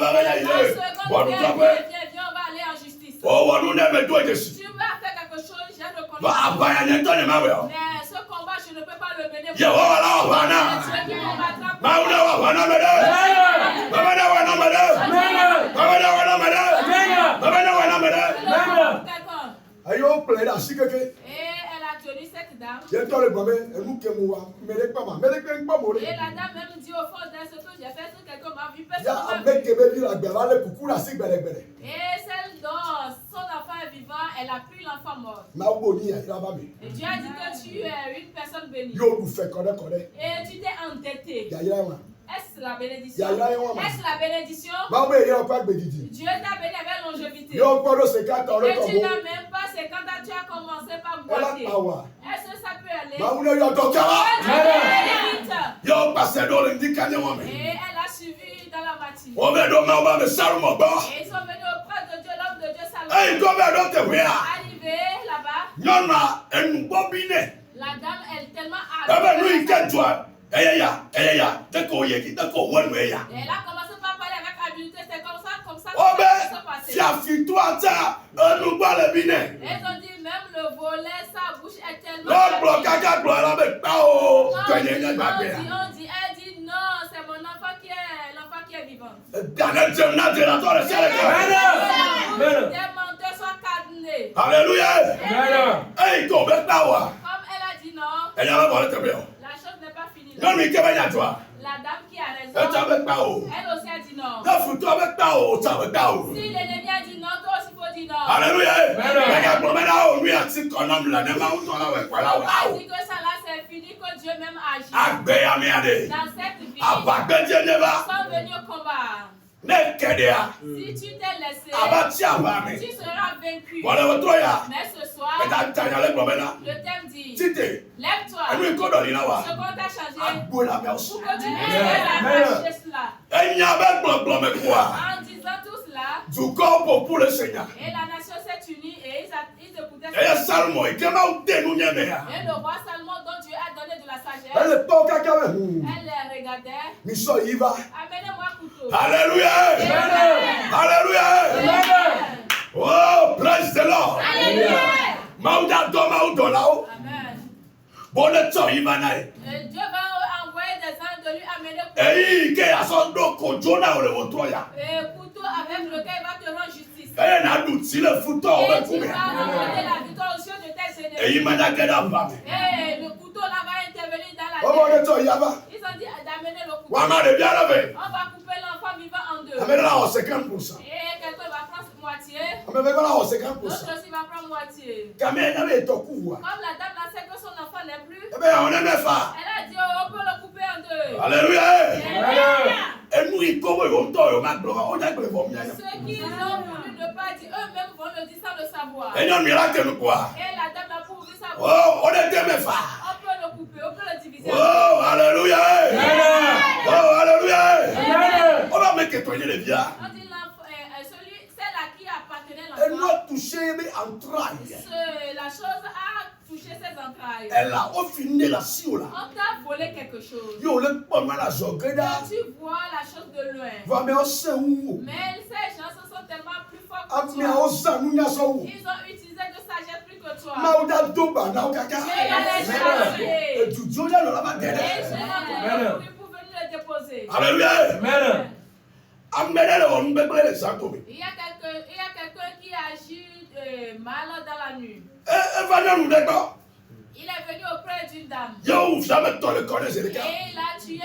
S1: Bon,
S5: seconde,
S1: nous
S5: viens,
S1: après.
S5: viens, on va aller en justice.
S1: Oh, on nous aime toi dessus.
S5: Tu vas faire quelque chose, j'ai reconnu.
S1: Bah, bah, il y a un temps de ma mère.
S5: Mais ce combat, je ne peux pas le mener.
S1: Yo, voilà, voilà.
S5: C'est Dieu qui combattra pour
S1: Ma ou na wa wana mede. Baba na wana mede. Baba na wana mede. Baba na wana mede.
S5: quelqu'un.
S1: Ayo play da sikeke.
S5: Et elle a tenu cette dame.
S1: Ye to le bame, enu ke mu wa, mele pa ma, mele ke pa mo
S5: Et
S1: re.
S5: la dame même dit au fond d'elle ce que j'ai fait, si quelqu'un m'a vu, personne
S1: Ya
S5: m'a vu.
S1: ame ke be bi la gbara le kuku la si gbere gbere.
S5: Et celle dont son enfant est vivant, elle a pris l'enfant mort.
S1: Ma wo ni ya ira ba mi.
S5: Et Dieu a dit que tu es une personne bénie.
S1: Yo du fe kore kore.
S5: Et tu t'es endetté.
S1: Ya ya wa.
S5: Est-ce la bénédiction?
S1: Ya ya wa ma.
S5: Est-ce la bénédiction?
S1: Ma wo ye pa gbe didi.
S5: Dieu t'a béni avec longévité.
S1: Yo ko do se ka ta ore
S5: Et
S1: ko
S5: tu
S1: bo.
S5: n'as même pas 50 ans, tu as commencé par
S1: Ela
S5: boiter.
S1: pa wa.
S5: Est-ce que ça peut aller?
S1: Ma wo ne yo to kara.
S5: Vite.
S1: Yo passe do le ndi kanye wa me.
S5: Et elle a suivi dans la matinée.
S1: O me do ma ba me saru mo ba.
S5: Et ils sont venus auprès de Dieu, l'homme de Dieu Salomon.
S1: Hey, go me do te we a.
S5: Arrivé là-bas,
S1: Nyɔnua enu gbɔ bi nɛ.
S5: la dame, elle est tellement
S1: Ebe nu yi ke
S5: habile.
S1: dzɔa eya ya te ko ye ki te ko wɔ nu eya.
S5: Elle a commencé par parler avec habileté, c'est comme ça que ça
S1: Ɔbɛ
S5: se passait.
S1: fiafi to ata enu gbɔ le bi nɛ.
S5: Ils ont dit même le volet, sa bouche est tellement.
S1: Lɔgblɔ kaka gblɔ la be kpa o
S5: On
S1: tɔnye
S5: dit,
S1: nye gbagbe ya.
S5: elle dit non, c'est mon enfant qui est vivant.
S1: Dane dzem na de la tɔ le sia le kɛ.
S5: Des menteurs sont cadenés.
S1: Alléluia. Eyi ko be kpa wa.
S5: Comme elle a dit non,
S1: Enya be bɔ le teƒe o.
S5: la chose n'est pas finie là.
S1: Nyɔnu yi ke be nya dzɔa
S5: La dame qui a raison,
S1: etɔ be kpa o.
S5: elle aussi a dit non.
S1: Ne futɔ be kpa o tsa be kpa o.
S5: Si l'ennemi a dit non, toi aussi faut dire non.
S1: Alléluia. Mɛgɛ gblɔ bɛ na o nu ya ti kɔnɔ mi la ne ma ŋutɔ la wɛ kpa la
S5: On
S1: wa
S5: a
S1: o.
S5: dit que ça là c'est fini, que Dieu même agit.
S1: Agbe ya mi ya de.
S5: Dans cette vie,
S1: Abagbɛdze ne
S5: nous
S1: ba.
S5: sommes venus au combat.
S1: Ne kɛ de ya.
S5: Si tu t'es laissé,
S1: Aba ti aba mi.
S5: tu seras vaincu.
S1: Bɔlɛ o tɔ ya.
S5: Mais ce soir,
S1: Mɛta tanya le gblɔ bɛ na.
S5: je t'aime dit,
S1: Tite.
S5: lève-toi.
S1: Enu yi ko dɔ li na wa.
S5: Ce qu'on t'a changé,
S1: Agbo la mɛ o
S5: pour
S1: su.
S5: que tu puisses arracher cela.
S1: Enya bɛ gblɔgblɔ mɛ kua.
S5: En disant tout cela, là.
S1: Du corps pour le Seigneur.
S5: Et la nation s'est unie et ils écoutaient
S1: Et
S5: ce
S1: Salomon, il m'a obtenu.
S5: Et le roi Salomon, dont Dieu a donné de la sagesse,
S1: Elle est pas au caca.
S5: elle les regardait.
S1: Miso Iva.
S5: Amenez-moi un couteau.
S1: Alléluia.
S5: Amen.
S1: Alléluia.
S5: Amen.
S1: Oh, praise the Lord.
S5: Alléluia.
S1: Maudolao.
S5: Amen.
S1: Bonneto Ivanae.
S5: Et Dieu va envoyer des anges de lui amener
S1: Ei, que a son do kojona ole wotoya.
S5: couteau avec lequel il va te rendre justice.
S1: Eh na du ti le futo
S5: Et
S1: obe
S5: tu
S1: kume.
S5: vas remporter la victoire aux yeux de tes ennemis.
S1: Ei managera bame.
S5: Et le couteau là va intervenir dans la
S1: O
S5: terre.
S1: bonneto yaba.
S5: Ils ont dit d'amener le couteau.
S1: Wa ma de biara be.
S5: On va couper l'enfant vivant en deux.
S1: Amela o 50%.
S5: Et quelqu'un va prendre moitié.
S1: Amela o
S5: L'autre
S1: 50%.
S5: aussi va prendre moitié.
S1: Kame na be to kuwa.
S5: Comme la dame là sait que son enfant n'est plus,
S1: Eh ben on aime fa.
S5: elle a dit oh, on peut le couper en deux.
S1: Alléluia.
S5: Amen.
S1: Enu ikobo yo nto yo ma glo. O ja gbe fo mi aya.
S5: Ceux qui ont voulu ne pas dire, eux-mêmes vont le dire sans le savoir.
S1: Enyo miracle nu kwa.
S5: Et la dame là pour ouvrir sa bouche,
S1: Oh, on est me fa.
S5: on peut le couper, on peut le diviser.
S1: Oh, alléluia. Oh, alléluia. On va mettre toi les vieux.
S5: On dit celle à qui appartenait
S1: Elle
S5: l'enfant,
S1: doit toucher mes entrailles.
S5: la chose a touché ses entrailles.
S1: Elle a offiné la siola.
S5: On t'a volé quelque chose.
S1: Yo le pomme la jogeda.
S5: Tu vois la chose de loin.
S1: Va me ose ou.
S5: Mais ces gens sont tellement plus forts que
S1: Ami
S5: toi.
S1: osa nunya so.
S5: Ils ont utilisé de sagesse plus que toi.
S1: Mauda doba na okaka.
S5: Et
S1: Et tu jola lo la ba
S5: ils
S1: dele.
S5: ont couru pour venir le déposer.
S1: Alléluia.
S2: Amen.
S1: Amele on bebe le santo.
S5: Il y a quelqu'un qui agit mal dans la nuit.
S1: E va na nous d'accord.
S5: Il est venu auprès d'une dame.
S1: Yo, jamais toi le connais c'est le cas.
S5: Et il a tué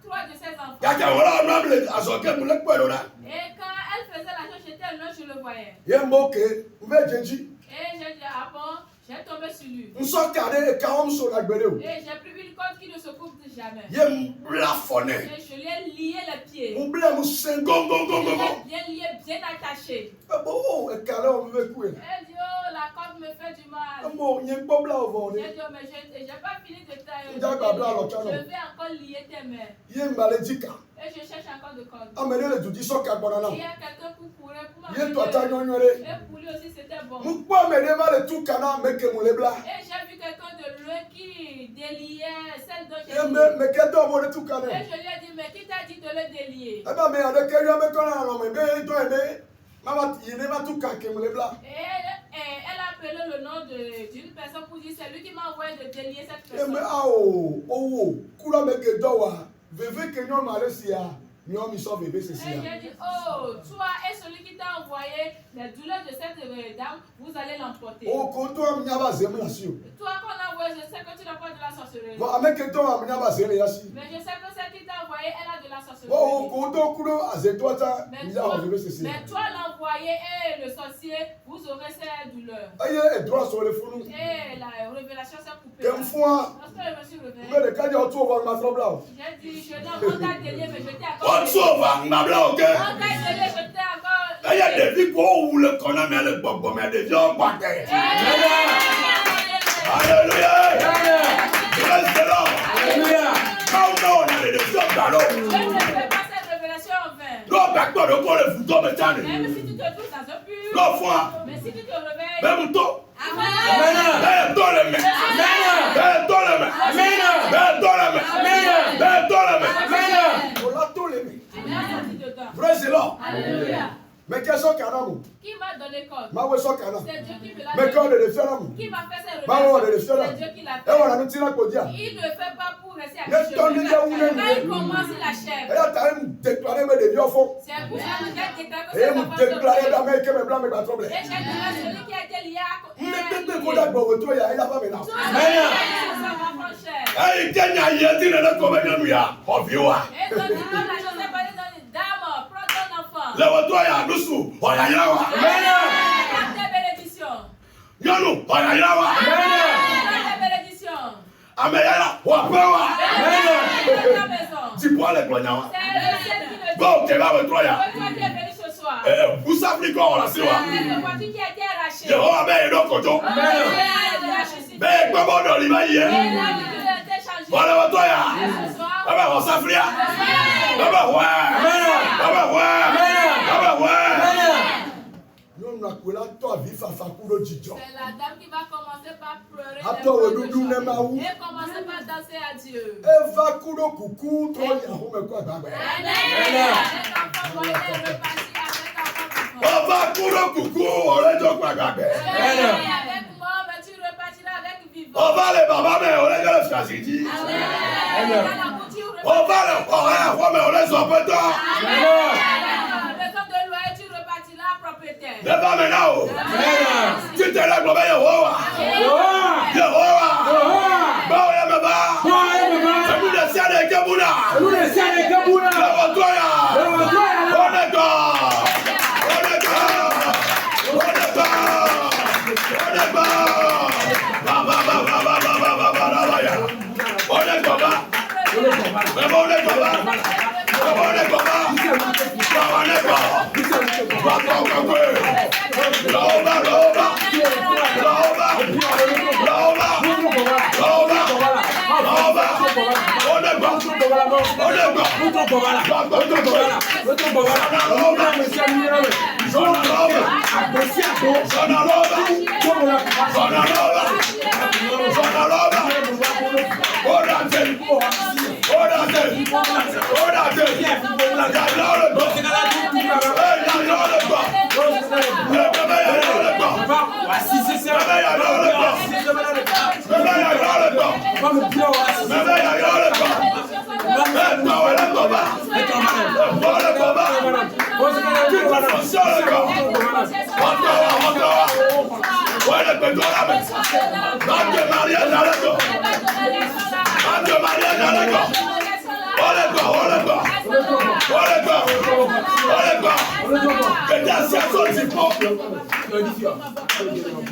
S5: trois de ses enfants.
S1: Kaka wala on le azoke mu le kwelo na.
S5: Et quand elle faisait la chose, j'étais loin, je le voyais.
S1: Ye mboke, mbe jenji.
S5: Et j'ai dit, ah bon, j'ai tombé sur lui.
S1: Nso kade ka on so la gbele o.
S5: Et j'ai pris une corde qui ne se coupe jamais.
S1: Ye mbla fone.
S5: Et je lui ai lié les pieds.
S1: Mbla mu sengo go go
S5: Je
S1: go go.
S5: l'ai bien lié, bien attaché.
S1: Bon, e kale on veut couer.
S5: Elle dit, oh, la corde me fait du mal.
S1: Bon, nye bobla o vone.
S5: J'ai dit, oh, mais j'ai pas fini de tailler.
S1: Déjà, Babla, alors,
S5: Je vais encore lier tes mains.
S1: Ye mbale dika.
S5: Et je cherche encore de corde.
S1: Amene le dudi so ka gbona na.
S5: Il y a quelqu'un pour courir pour
S1: Ye to ata
S5: m'amener.
S1: nyonyore.
S5: Et pour lui aussi, c'était bon.
S1: Mu po amene ma le tu kana meke mu le bla.
S5: Et j'ai vu quelqu'un de loin qui déliait celle dont j'ai
S1: Ye
S5: lié.
S1: me ke do mo le tu
S5: Et
S1: kana.
S5: je lui ai dit, mais qui t'a dit de le délier?
S1: E ba me ade ke yo me kona na me be to eme. Mama ye ne ma tu ka ke mu le bla.
S5: Et elle a appelé le nom d'une personne pour dire, c'est lui qui m'a envoyé de délier cette
S1: Ye me
S5: personne.
S1: ao o kula me ke do wa. Veve ke nyo ma le sia. Nyo mi so bebe se
S5: Et
S1: sia.
S5: j'ai dit, oh, toi et celui qui t'a envoyé les douleurs de cette dame, vous allez l'emporter.
S1: O ko to am nya ba zem la si o.
S5: Toi qu'on a envoyé, je sais que tu n'as pas de la sorcellerie.
S1: Bo ameke to am nya ba zem ya si.
S5: Mais je sais que celle qui t'a envoyé, elle a de la
S1: Bo
S5: sorcellerie.
S1: ko to kulo azeto ata nya o bebe se sia.
S5: Mais toi l'envoyé et le sorcier, vous aurez ces douleurs.
S1: Aye e droit sur le funu.
S5: Et la révélation s'est coupée.
S1: Kem fwa.
S5: Lorsque je me suis réveillée,
S1: Mbe de kaje o tu o va ma trouble.
S5: j'ai dit, je n'ai pas délié, mais je t'ai encore
S1: On sauve ma bla ok.
S5: On t'a délié, je t'ai encore
S1: Aya de vi ko wu le kona me le gbogbo me de vi o pa ke. Hallelujah. Praise the Lord.
S2: Hallelujah.
S1: How no na de vi o gba lo.
S5: Je ne fais pas cette révélation en vain.
S1: Lo ba gbo do ko le fu to me tane.
S5: Même si tu te trouves dans un pur,
S1: Lo fwa.
S5: mais si tu te réveilles,
S1: Be mu to.
S5: Amen.
S1: Be to le me. Be to le me. Be to le me. Be to le me.
S2: Amen.
S1: O la to le me.
S5: Tu m'as sorti dedans.
S1: Praise the Lord.
S5: Alléluia.
S1: Me ke so kana mu.
S5: Qui m'a donné code?
S1: Ma we so kana.
S5: C'est Dieu qui me l'a
S1: Me ko
S5: donné.
S1: de fera mu.
S5: Qui m'a fait cette
S1: Ma wo de
S5: révélation?
S1: fera.
S5: C'est Dieu qui l'a
S1: E wona
S5: fait.
S1: nu tira ko dia.
S5: Il ne fait pas pour rester à
S1: Ne donne pas où
S5: Quand
S1: même.
S5: il commence, il achève.
S1: E ya ta mu déclarer me de vi o fo.
S5: C'est pour ça que j'ai déclaré que
S1: E
S5: c'est
S1: mu
S5: la face de
S1: déclarer
S5: Dieu.
S1: da me ke me bla me ba trouble.
S5: Et j'ai déclaré celui qui a été lié à
S1: Mbe ko da gbo to ya ila ba me na.
S5: ça va franchir.
S1: Ai kenya ye ti na ko be nu ya. Obiwa.
S5: Et donc, quand la chose est passée dans les dames, prends ton enfant.
S1: Le wo to ya nusu o ya ya wa.
S5: Prends tes bénédictions.
S1: Yonu o ya ya wa.
S5: Prends tes bénédictions.
S1: Ameyala wa pe wa.
S5: Dans ta maison.
S1: Ti po le gbo nya wa.
S5: C'est le ciel qui le dit.
S1: Go ke ba we to ya.
S5: Que toi qui es venu ce soir.
S1: Vous savez quoi la siwa.
S5: C'est le voiture qui a été arraché.
S1: Jehovah be do kojo. Be gbogbo do li ba ye. Wala wa to ya. Baba o safria. Baba wa. Baba wa. Baba wa.
S5: la dame qui va commencer par pleurer
S1: et
S5: commencer par danser à Dieu.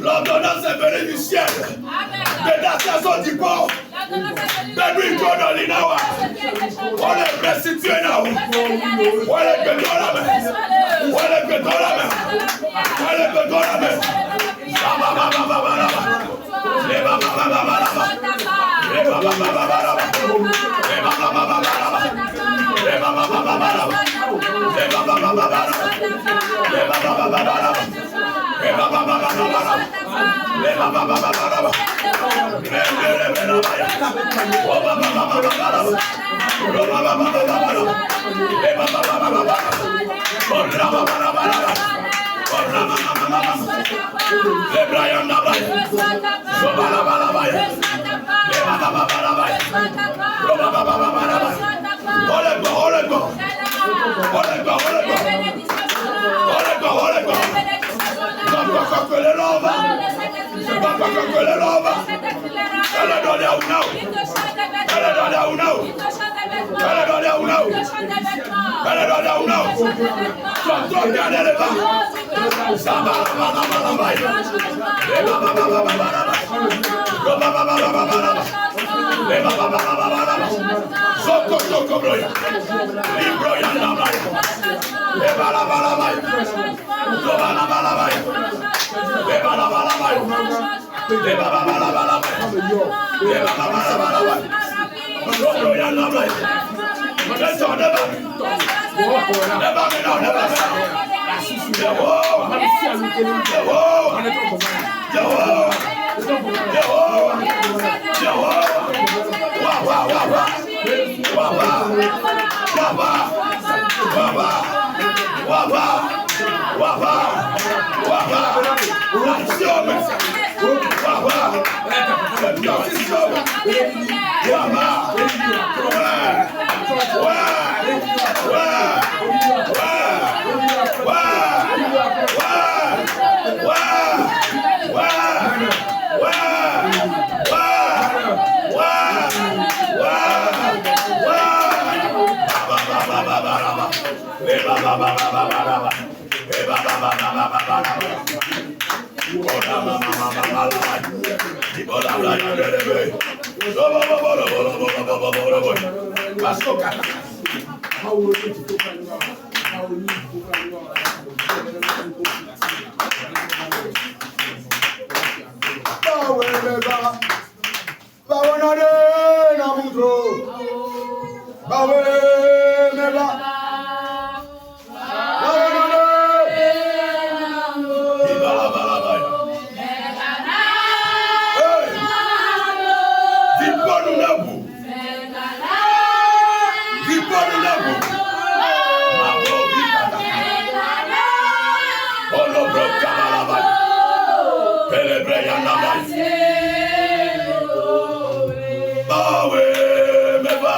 S1: L'ordonnance est venue du ciel. Bédassation du port. Bédouin Kodolinawa. On est restitué là. On est pédolame. On est pédolame. On est pédolame. célébrer Yanaba. Bawe meba.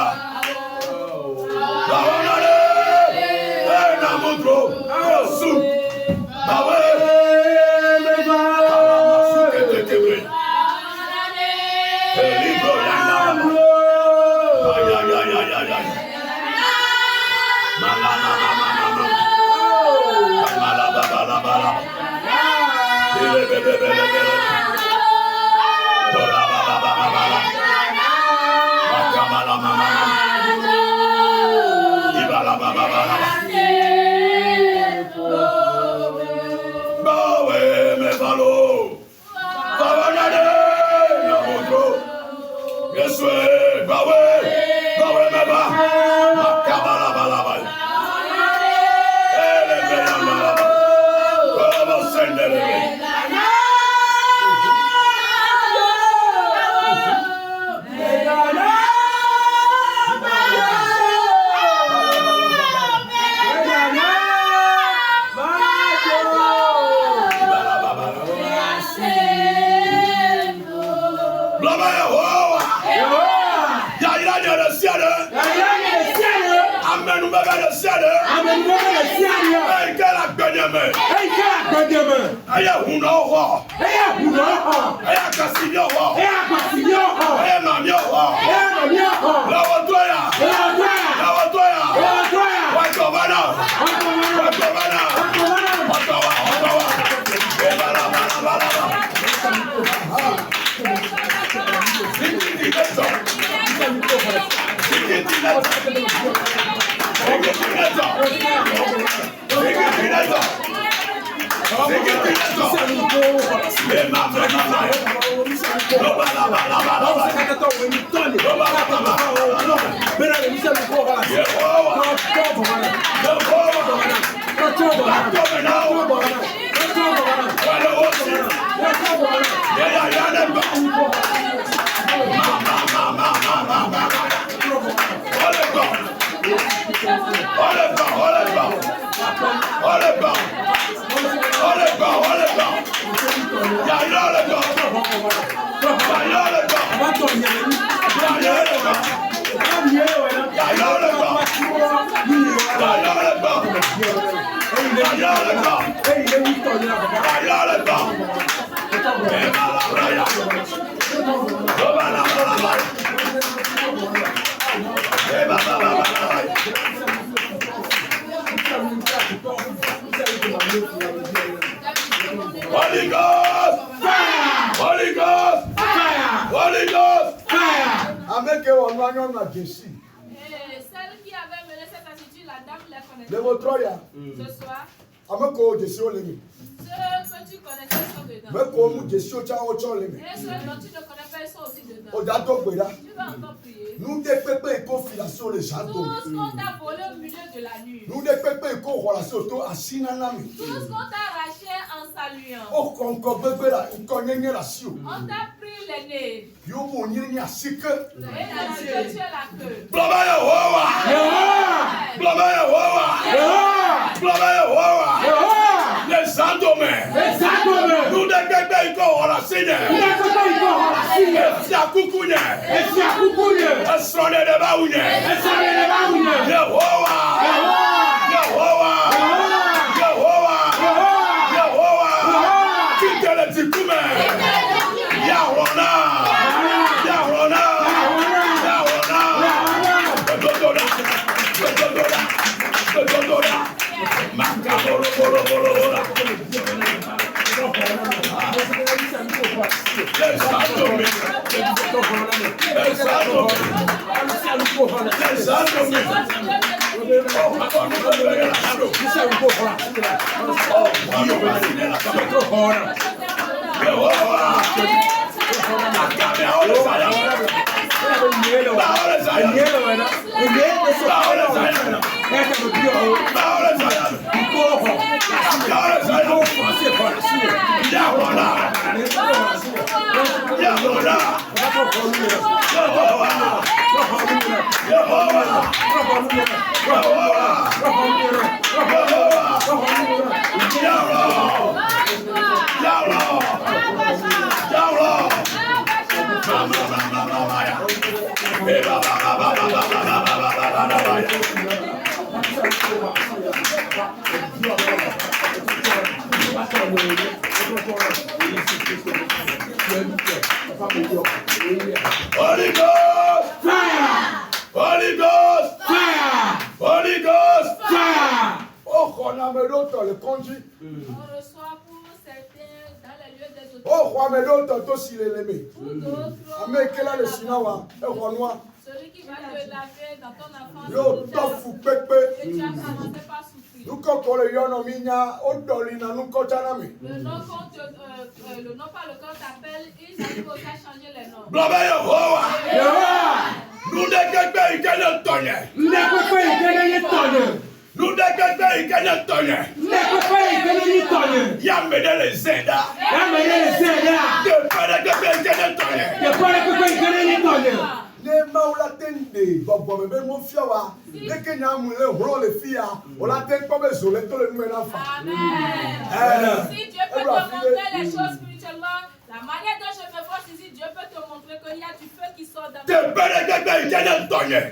S1: Bawe nale. Namutro. Yesu. Bawe meba. Kete. Libro Yanaba. Ay. Malala. Holy Ghost! Fire! Holy Ghost! Fire! Holy Ghost! Fire! Avec on va nous Jessie.
S5: Celle qui avait mené cette attitude, la dame les connaissait.
S1: Le Motroya.
S5: Ce soir,
S1: Ameko Jessie Olemi.
S5: ceux que tu connaissais sont dedans.
S1: Meko mu Jessie Ocha Ocha Olemi.
S5: Et ceux dont tu ne connais pas, ils sont aussi dedans.
S1: Odato Gbeda.
S5: Tu vas encore prier.
S1: Nous des pépés et confiation les gens.
S5: Tout ce qu'on t'a volé au milieu de la nuit.
S1: Nous des pépés et relation to asinanami.
S5: Tout ce qu'on t'a arraché en saluant.
S1: O konko bébé la konyenye la sio.
S5: On t'a pris les nez.
S1: Yo mo nyini asike.
S5: Et la queue, tu es la queue.
S1: Blama Yehowa. Blama Yehowa. Blama Yehowa. Les Sandomé. Nous des pépés et relation. Esi akukunye. Esrone de baunye. Yehowa. Kitele tikume. Yarona. Dodora. Makaboro. Holy Ghost!
S2: Fire!
S1: Holy Ghost!
S2: Fire!
S1: Holy Ghost!
S2: Fire!
S1: Oh, on a mis l'autre, le conduit.
S5: On reçoit pour certains dans les lieux des autres.
S1: Oh, on a mis l'autre, toi aussi, l'aimé.
S5: Pour d'autres,
S1: Amé, quel est le sinawa? Et Renoir.
S5: celui qui va te laver dans ton enfance.
S1: L'autre, fou, pépé.
S5: Et tu as commencé par souffrir.
S1: Nous, quand on le yon, on minya, on dolina, nous, quand on a mis.
S5: Le nom par lequel on t'appelle, ils arrivent aussi à changer les noms.
S1: Blabé, Yehowa.
S2: Yehowa!
S1: Nous, des quelqu'un, il gagne le tonnerre.
S2: N'ekwefe ikenye tonye.
S1: Nous, des quelqu'un, il gagne le tonnerre.
S2: N'ekwefe ikenye tonye.
S1: Yamene les Zenda.
S2: Yamene zeda.
S1: De pas de quelqu'un, il gagne le tonnerre.
S2: Yekore kwefe ikenye tonye.
S1: Ne maula tende, bobo me mo fiawa. Ne kenya mule holo le fia. Ola ten comme zole to le numena fa.
S5: Amen. Si Dieu peut te montrer les choses spirituellement, la manière dont je me force ici, Dieu peut te montrer qu'il y a du feu qui sort dans
S1: De pas de quelqu'un, il gagne le tonnerre.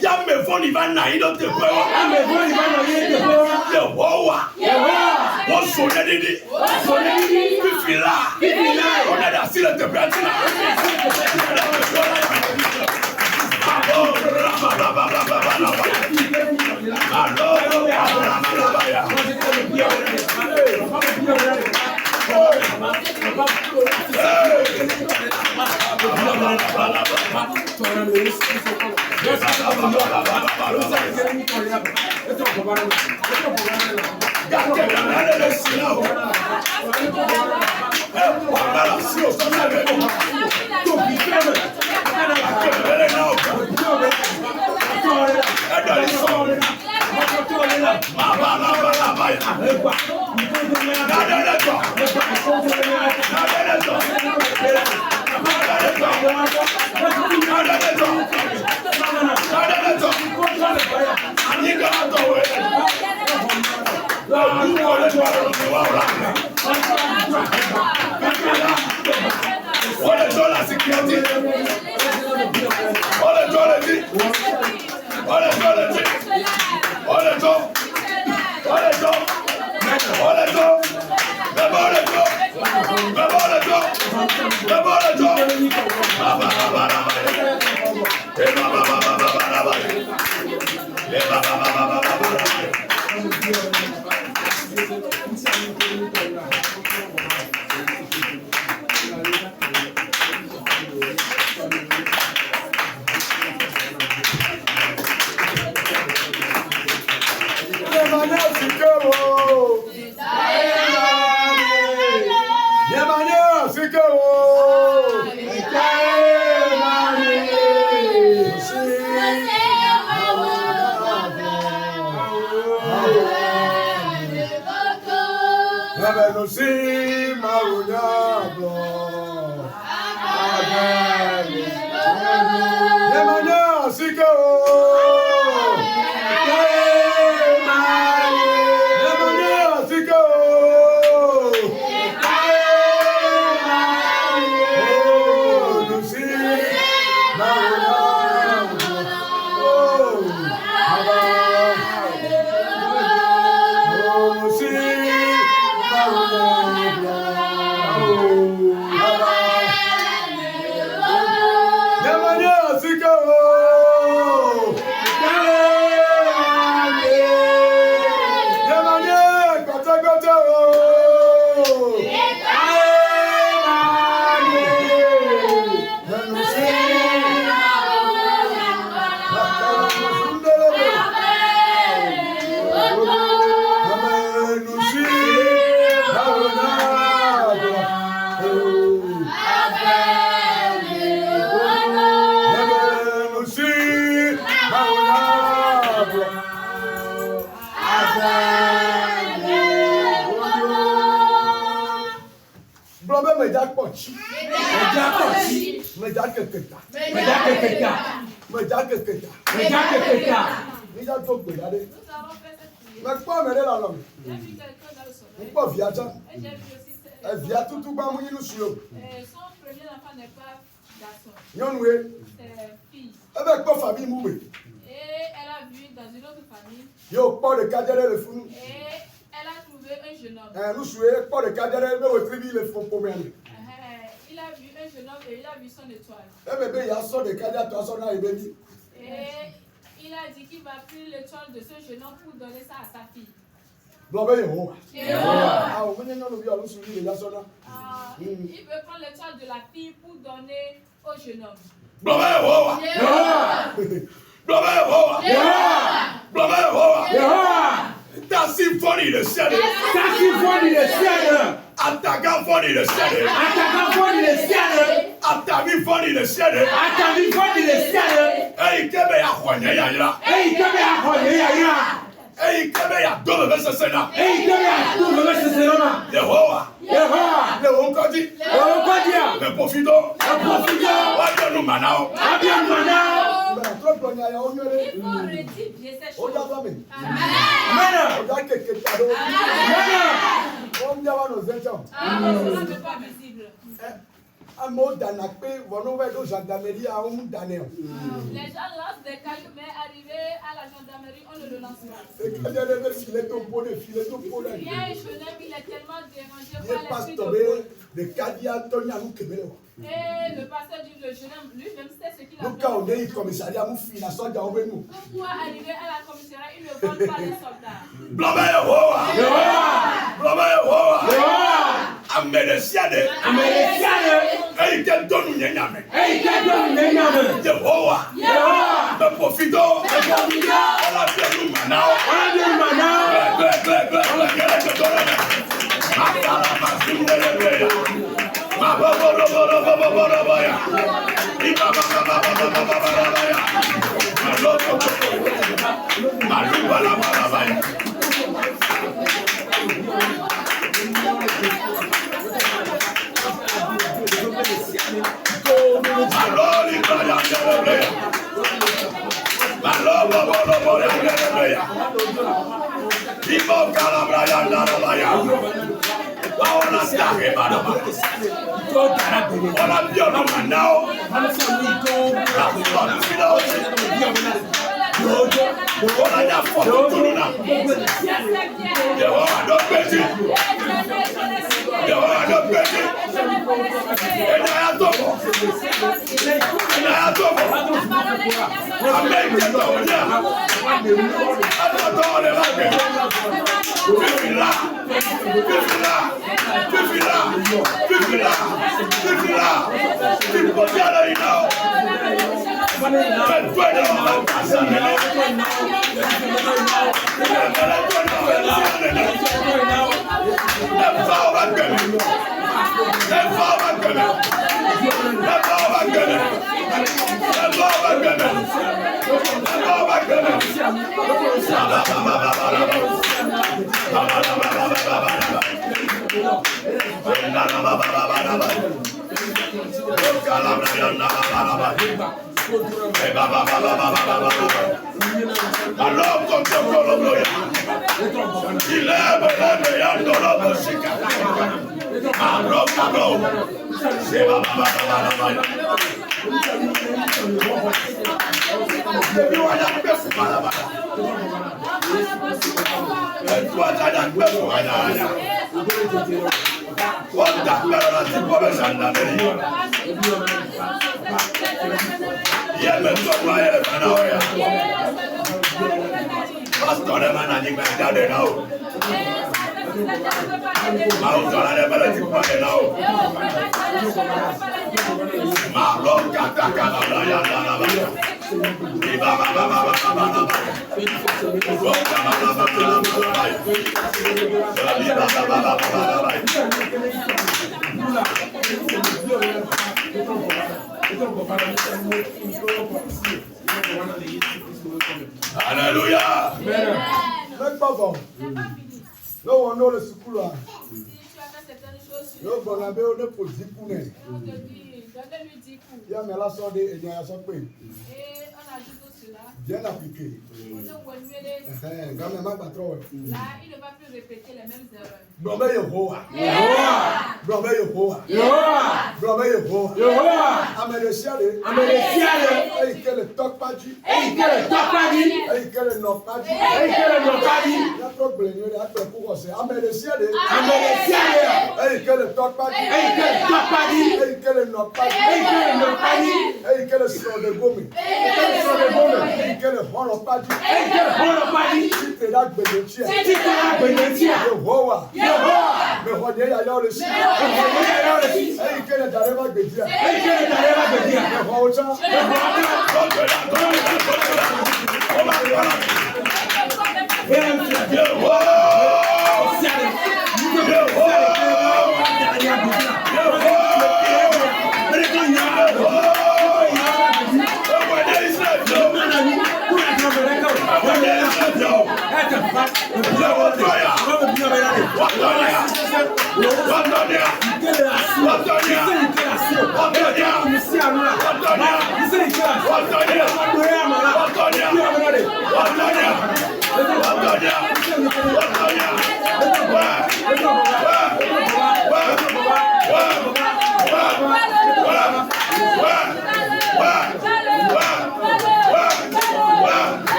S1: Yame foni vana, il doit te voir.
S2: Ame voni bana yete ho.
S1: Yehowa.
S2: Yehowa!
S1: On sonne didi.
S2: Soneli.
S1: Fifila.
S2: Fifila.
S1: On a assis le température.
S5: Son premier enfant n'est pas
S1: Nyonoué.
S5: C'est fille.
S1: Avec quoi famille moué.
S5: Et elle a vu dans une autre famille.
S1: Yo, pas de cadre le fou.
S5: Et elle a trouvé un jeune homme.
S1: Nous jouons pas de cadre mais au tribu le font pour moi.
S5: Il a vu un jeune homme et il a vu son étoile.
S1: Eh bébé, il y a son de cadre toi son et bébé.
S5: Et il a dit qu'il va prendre l'étoile de ce jeune homme pour donner ça à sa fille.
S1: Blobé yo. Ah, on vient nous voir nous sur les là son là.
S5: Il veut prendre l'étoile de la fille pour donner au jeune homme.
S1: Blobé yo. Blobé yo. Blobé yo. Ta symphonie de ciel.
S2: Ta symphonie de ciel.
S1: Attaquant folie de ciel.
S2: Attaquant folie de ciel.
S1: Attaquant folie de ciel.
S2: Attaquant folie de ciel.
S1: Hey, kebe ya khonya ya ya.
S2: Hey, kebe ya khonya ya ya.
S1: Hey, kebe ya dobe bese sena.
S2: Hey, kebe ya dobe bese sena.
S1: Yehowa.
S2: Yehowa.
S1: Le onkodi.
S2: Le onkodi.
S1: Le profito.
S2: Le profito.
S1: Wa nous manao.
S2: Abia manao.
S5: Il faut rectifier ces choses.
S2: Amen.
S1: Amen.
S5: Cela n'est pas visible.
S1: Un mot d'anapé, vous avez une gendarmerie à un d'année.
S5: Les gens lancent des cailloux, mais arrivé à la gendarmerie, on ne le lance pas.
S1: Et quand il y a des filets de peau, des filets de peau,
S5: Il y a un jeune homme, il est tellement dérangé
S1: il est
S5: par
S1: pas
S5: l'esprit de
S1: tombé
S5: Paul.
S1: de Kadia Antonia nous Kebelo.
S5: Et le pasteur dit, le jeune homme, lui-même sait ce qu'il a
S1: Nous, quand on est au commissariat, nous finissons à sortir de nous.
S5: Pourquoi arriver à la commissariat, il ne vole pas les soldats.
S1: Blabé Yehowa. Blabé Yehowa. Amelesiade. Hey, quel don nous nyame.
S2: Hey, quel don nous nyame.
S1: Yehowa. Me profito. On a bien nous manao. Alléluia. Même pas bon. Non, on a le secours là.
S5: Si tu as fait certaines choses,
S1: Non, on a besoin de pour 10 coups.
S5: on te dit, donne-lui 10 coups.
S1: Il y a mais la sorte et il y a la sorte.
S5: Et on ajoute aussi
S1: bien appliqué. Grand-mère pas trop.
S4: Là, il ne va plus répéter les mêmes erreurs.
S1: Blomé Yehowa. Blomé Yehowa. Blomé Yehowa. Amélesiade. Et que le toc pas dit. Et que le knock pas dit. Il y a trop de blé, il y a trop de courants. Amélesiade. Et que le toc pas dit. Et que le knock pas dit. Et que le son de gomme. Et que le holo pas dit. Si tu es là, Yehowa. Me rodé ailleurs le ciel. Et que le darema bedia. Me rocha.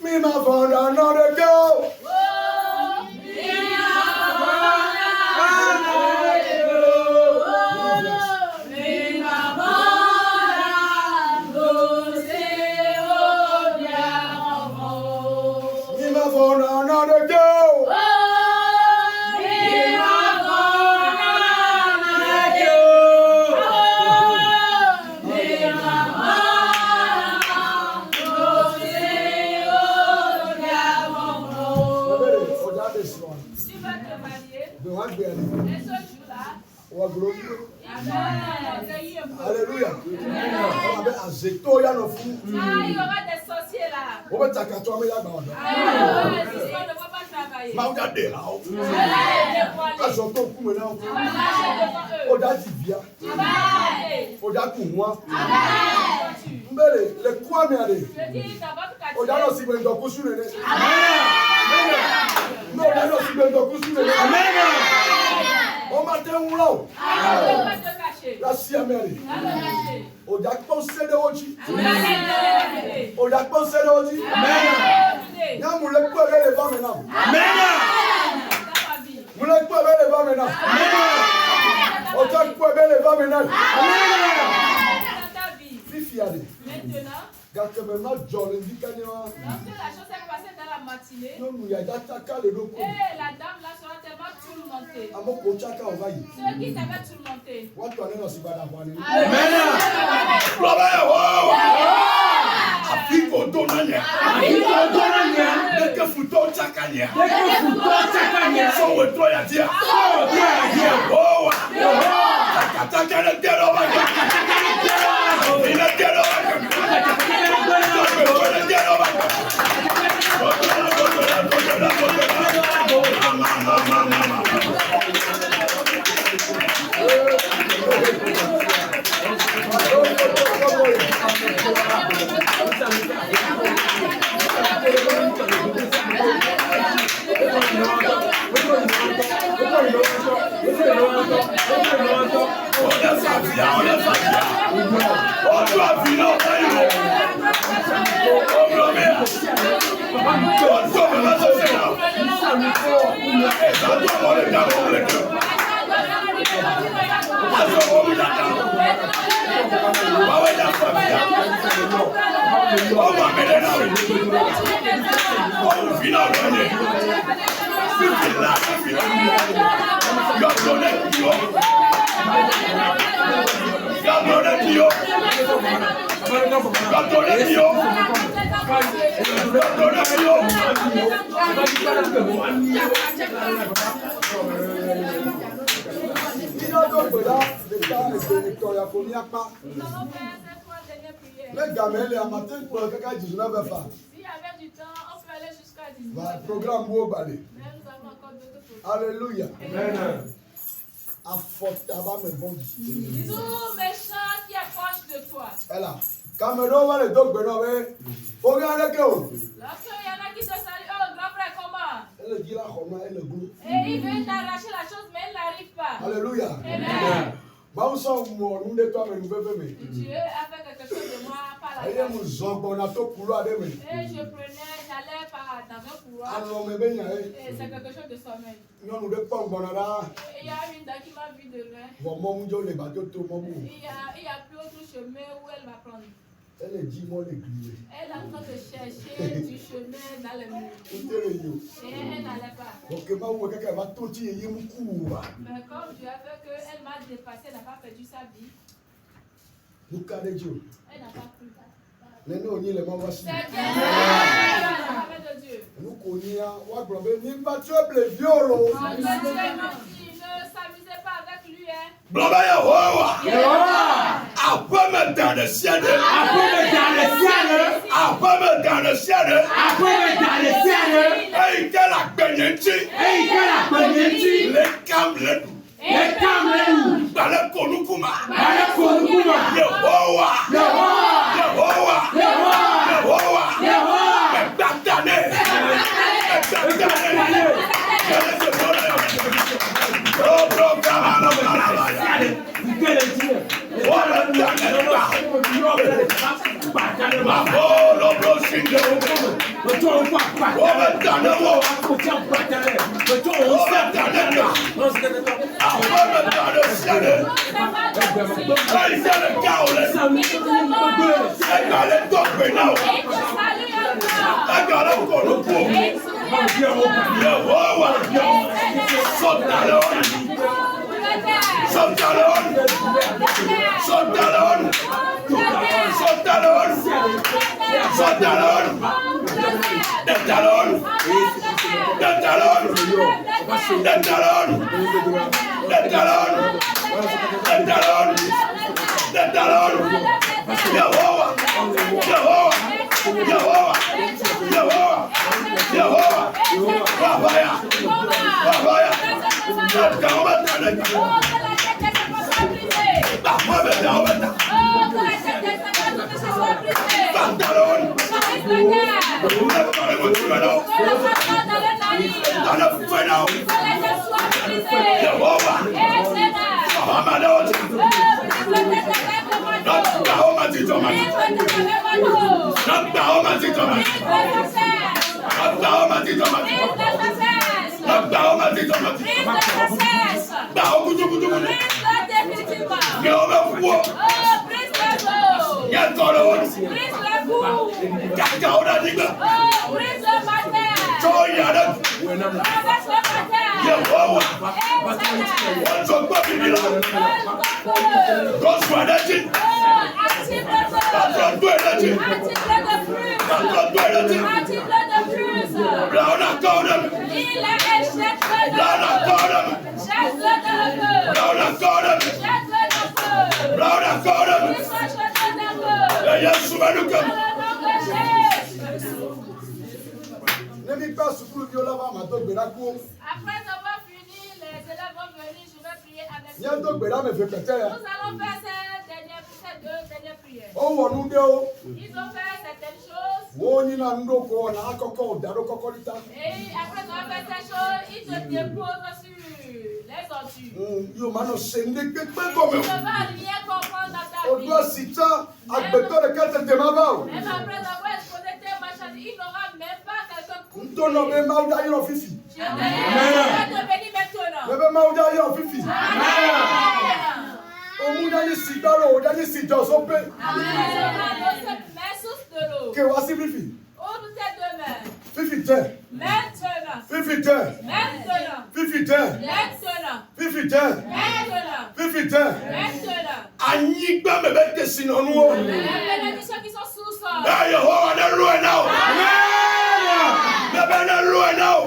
S1: Me my phone another go. Alléluia. Il y aura
S4: des sorciers là.
S1: On va t'accater,
S4: ne va pas travailler.
S1: La siameli. O da pensé de oji. O da pensé de oji. Amen. Ya mu le ko le ba me na. Amen. Mu le ko le ba me na. Amen. O da ko le ba me na. Amen. Fifi ale.
S4: Maintenant,
S1: gâte me ma jolé di kanyo.
S4: lorsque la chose est passée dans la matinée,
S1: Non nous ya data ka le doko.
S4: et la dame là sera tellement tourmentée.
S1: Amoko chaka o vayi.
S4: Ceux qui t'avaient tourmenté.
S1: Watu wanena sibada kwani.
S2: Amen.
S1: Baba ya wow. Afiko donanya. Deke futo chakanya. So we throw ya dia. Oh. Takataka le dero ba. Ina dero ba. Les gamins, les amateurs, pour quelqu'un 19 heures.
S5: S'il y avait du temps, on peut aller jusqu'à 19
S1: Le programme beau balai.
S5: Mais nous avons encore d'autres programmes.
S1: Alléluia.
S2: Amen.
S5: Tout méchant qui est proche de toi.
S1: Elle a. Cameroun va le dos benové. Regardez que.
S5: Lorsqu'il y en a qui te saluent, oh grand frère, comment?
S1: Elle dit la choma, elle le goût.
S5: Et il veut t'arracher la chose, mais il n'arrive pas.
S1: Alléluia.
S5: Amen.
S1: Bah, nous sommes morts, nous de toi, mais nous devons aimer.
S5: Dieu a fait quelque chose de moi par la
S1: Aïe,
S5: grâce.
S1: nous sommes bon à tout pour l'aimer.
S5: Et je prenais, j'allais dans un couloir.
S1: Alors, mais bien,
S5: Et c'est quelque chose de sommeil.
S1: nous nous devons pas bon à la.
S5: Et il y a une dame qui m'a vu de loin.
S1: Bon, mon Dieu, les bateaux, tout mon bout.
S5: Il y a plus autre chemin où elle va prendre.
S1: Elle dit, moi, les grillés.
S5: Elle est en train de chercher du chemin dans le mur.
S1: Tout est réuni.
S5: Et elle n'allait pas.
S1: Donc, ma ou quelqu'un va tout tirer, il y a mon coup.
S5: Mais comme Dieu a fait qu'elle m'a dépassé, elle n'a pas perdu sa vie.
S1: Nous, carré Dieu.
S5: Elle n'a pas cru.
S1: Mais nous, on y est les mamans.
S5: C'est bien. La main de Dieu.
S1: Nous connaissons, on va glober, ni pas tuer les violos.
S5: Quand Dieu m'a dit, ne s'amusez pas avec lui. Hein.
S6: Globa Yehowa. Après me dans le ciel.
S2: Après me dans le ciel.
S6: Après me dans le ciel.
S2: Après me dans le ciel.
S6: Et que la peignetti.
S2: Et que la peignetti.
S6: Les cambles.
S2: Les cambles.
S6: Dans le konukuma.
S2: Dans le konukuma.
S6: Yehowa.
S2: Yehowa.
S6: Yehowa.
S2: Yehowa.
S6: Yehowa.
S2: Yehowa.
S6: Mais batané.
S5: Après avoir fini, les élèves vont venir, je vais prier avec eux.
S1: Nous allons faire
S5: Ces deux dernières prières.
S1: Oh,
S5: Ils ont fait certaines choses. Et après avoir fait ces choses, ils te déposent sur les ordures. Tu ne vas rien comprendre dans ta vie. Même après avoir exposé tes marchandises, il n'aura même pas quelqu'un pour te bénir maintenant. Mets sous de l'eau. Ouvre tes deux mains. Maintenant. Les bénédictions qui sont sous sol.
S6: Hey, Yehovah, the Lord now. Never the Lord now.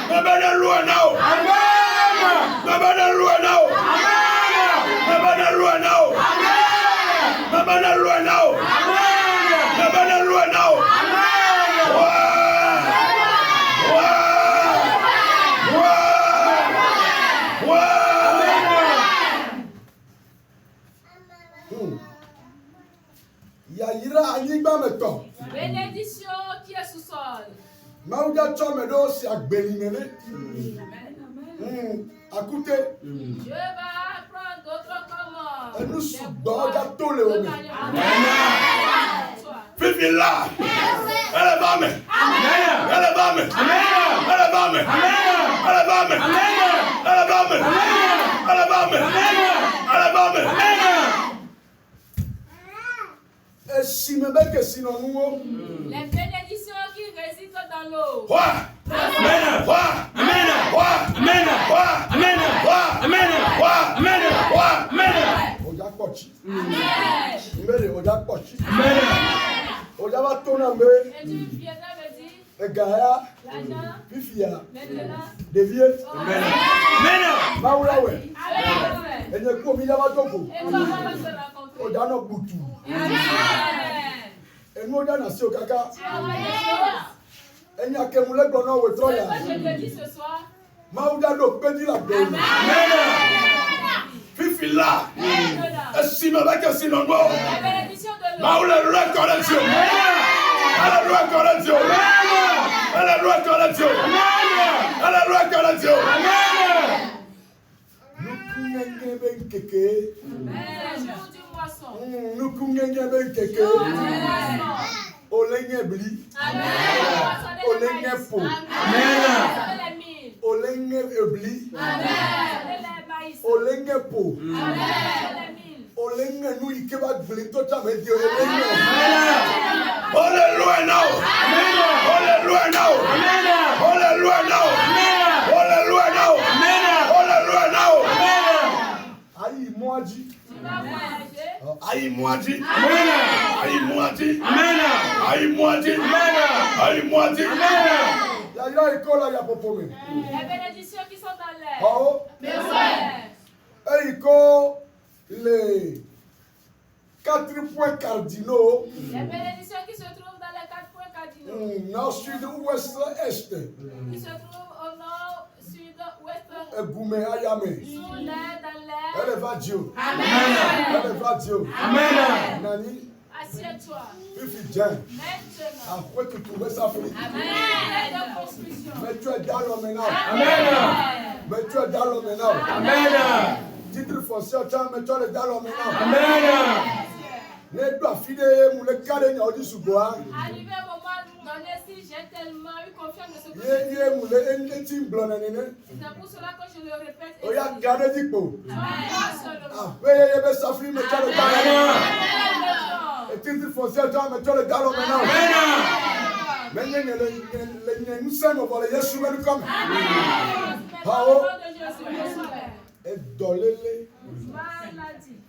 S6: Never the Lord now. Never the Lord now. Never the Lord now. Never the Lord now. Never the Lord now.
S5: Bénédiction qui est sous sol.
S1: Mauda chome do si agbelinene. Akute.
S5: Dieu va prendre d'autres commandes.
S1: Enu sugbon ja tole ome.
S6: Fifi là. Elle va me. Elle va me. Elle va me. Elle va me. Elle va me. Elle va me. Elle va me.
S1: Si me beke sinon nous.
S5: Les bénédictions qui résident dans l'eau.
S6: Quoi? Amen. Quoi? Amen. Quoi? Amen. Quoi? Amen. Quoi? Amen. Quoi? Amen. Quoi? Amen.
S1: Oja pochi.
S5: Amen.
S1: Mbele oja pochi.
S6: Amen.
S1: Oja va tona mbe.
S5: Et tu viendras me dire
S1: Egaya.
S5: l'argent,
S1: Fifia.
S5: maintenant.
S1: Devie.
S6: Amen. Amen.
S1: Maula we.
S5: Amen.
S1: Enye ko mi ya ba toko.
S5: Et toi, on va se rencontrer.
S1: Oja no butu.
S5: Amen.
S1: Enu oja na si okaka.
S5: Tu as envoyé des choses.
S1: Enya ke mule gbono we
S5: C'est
S1: troya.
S5: ce que je te dis ce soir.
S1: Mauda do pedi la be.
S6: Fifi là.
S5: Maintenant.
S6: Si me beke sinon nous.
S5: La bénédiction de l'eau.
S6: Maule reconnaissance. Elle loi correction. Elle loi correction. Elle loi correction.
S1: Nukunenge ben keke.
S5: C'est le jour du moisson.
S1: Nukunenge ben keke.
S5: Jour du moisson.
S1: Olenye bli.
S5: Amen.
S1: Olenye po.
S5: Amen. Les mille.
S1: Olenye ebli.
S5: Amen. Les maïs.
S1: Olenye po.
S5: Amen. Les mille.
S1: Olenye nu ikeba gbli to ta me di olenye.
S6: Hallelujah now. Hallelujah now. Hallelujah now. Hallelujah now. Hallelujah now.
S1: Ayi moaji.
S5: Tu vas voyager.
S6: Aïe moiti. Aïe moiti. Aïe moiti. Aïe moiti.
S1: Ya yo ikola ya popome.
S5: Les bénédictions qui sont dans l'air.
S1: Oh.
S5: Ouais.
S1: Iko les 4 points cardinaux.
S5: Les bénédictions qui se trouvent dans les 4 points cardinaux.
S1: Nord, sud, ouest, est.
S5: Qui se trouvent au nord, sud, ouest,
S1: Egume ayame.
S5: sous l'air, dans l'air.
S1: Elle va Dieu.
S5: Amen.
S1: Elle va Dieu.
S6: Amen.
S1: Nani,
S5: Assieds-toi.
S1: Fifi Jen.
S5: Maintenant.
S1: Après tu trouves ça fini.
S5: Amen. L'air de construction.
S1: Mais tu es dans l'homme maintenant.
S5: Amen.
S1: Mais tu es dans l'homme maintenant.
S6: Amen.
S1: Titre foncier, tu as mais tu es dans l'homme maintenant.
S6: Amen.
S1: Ne doit filer moule kare nya odi suboa.
S5: Arrivé au moment donné, si j'ai tellement eu confiance de ce que
S1: Ye moule enti blona nene.
S5: c'est pour cela que je le répète.
S1: Oya gade dikpo.
S5: Amen.
S1: Ah, ye be safri mais tu es dans l'homme. Et titre foncier, tu as mais tu es dans l'homme maintenant. Mais le nous sommes pour les Yesu ben comme.
S5: Au nom de Jésus,
S1: Et dolele.
S5: maladie.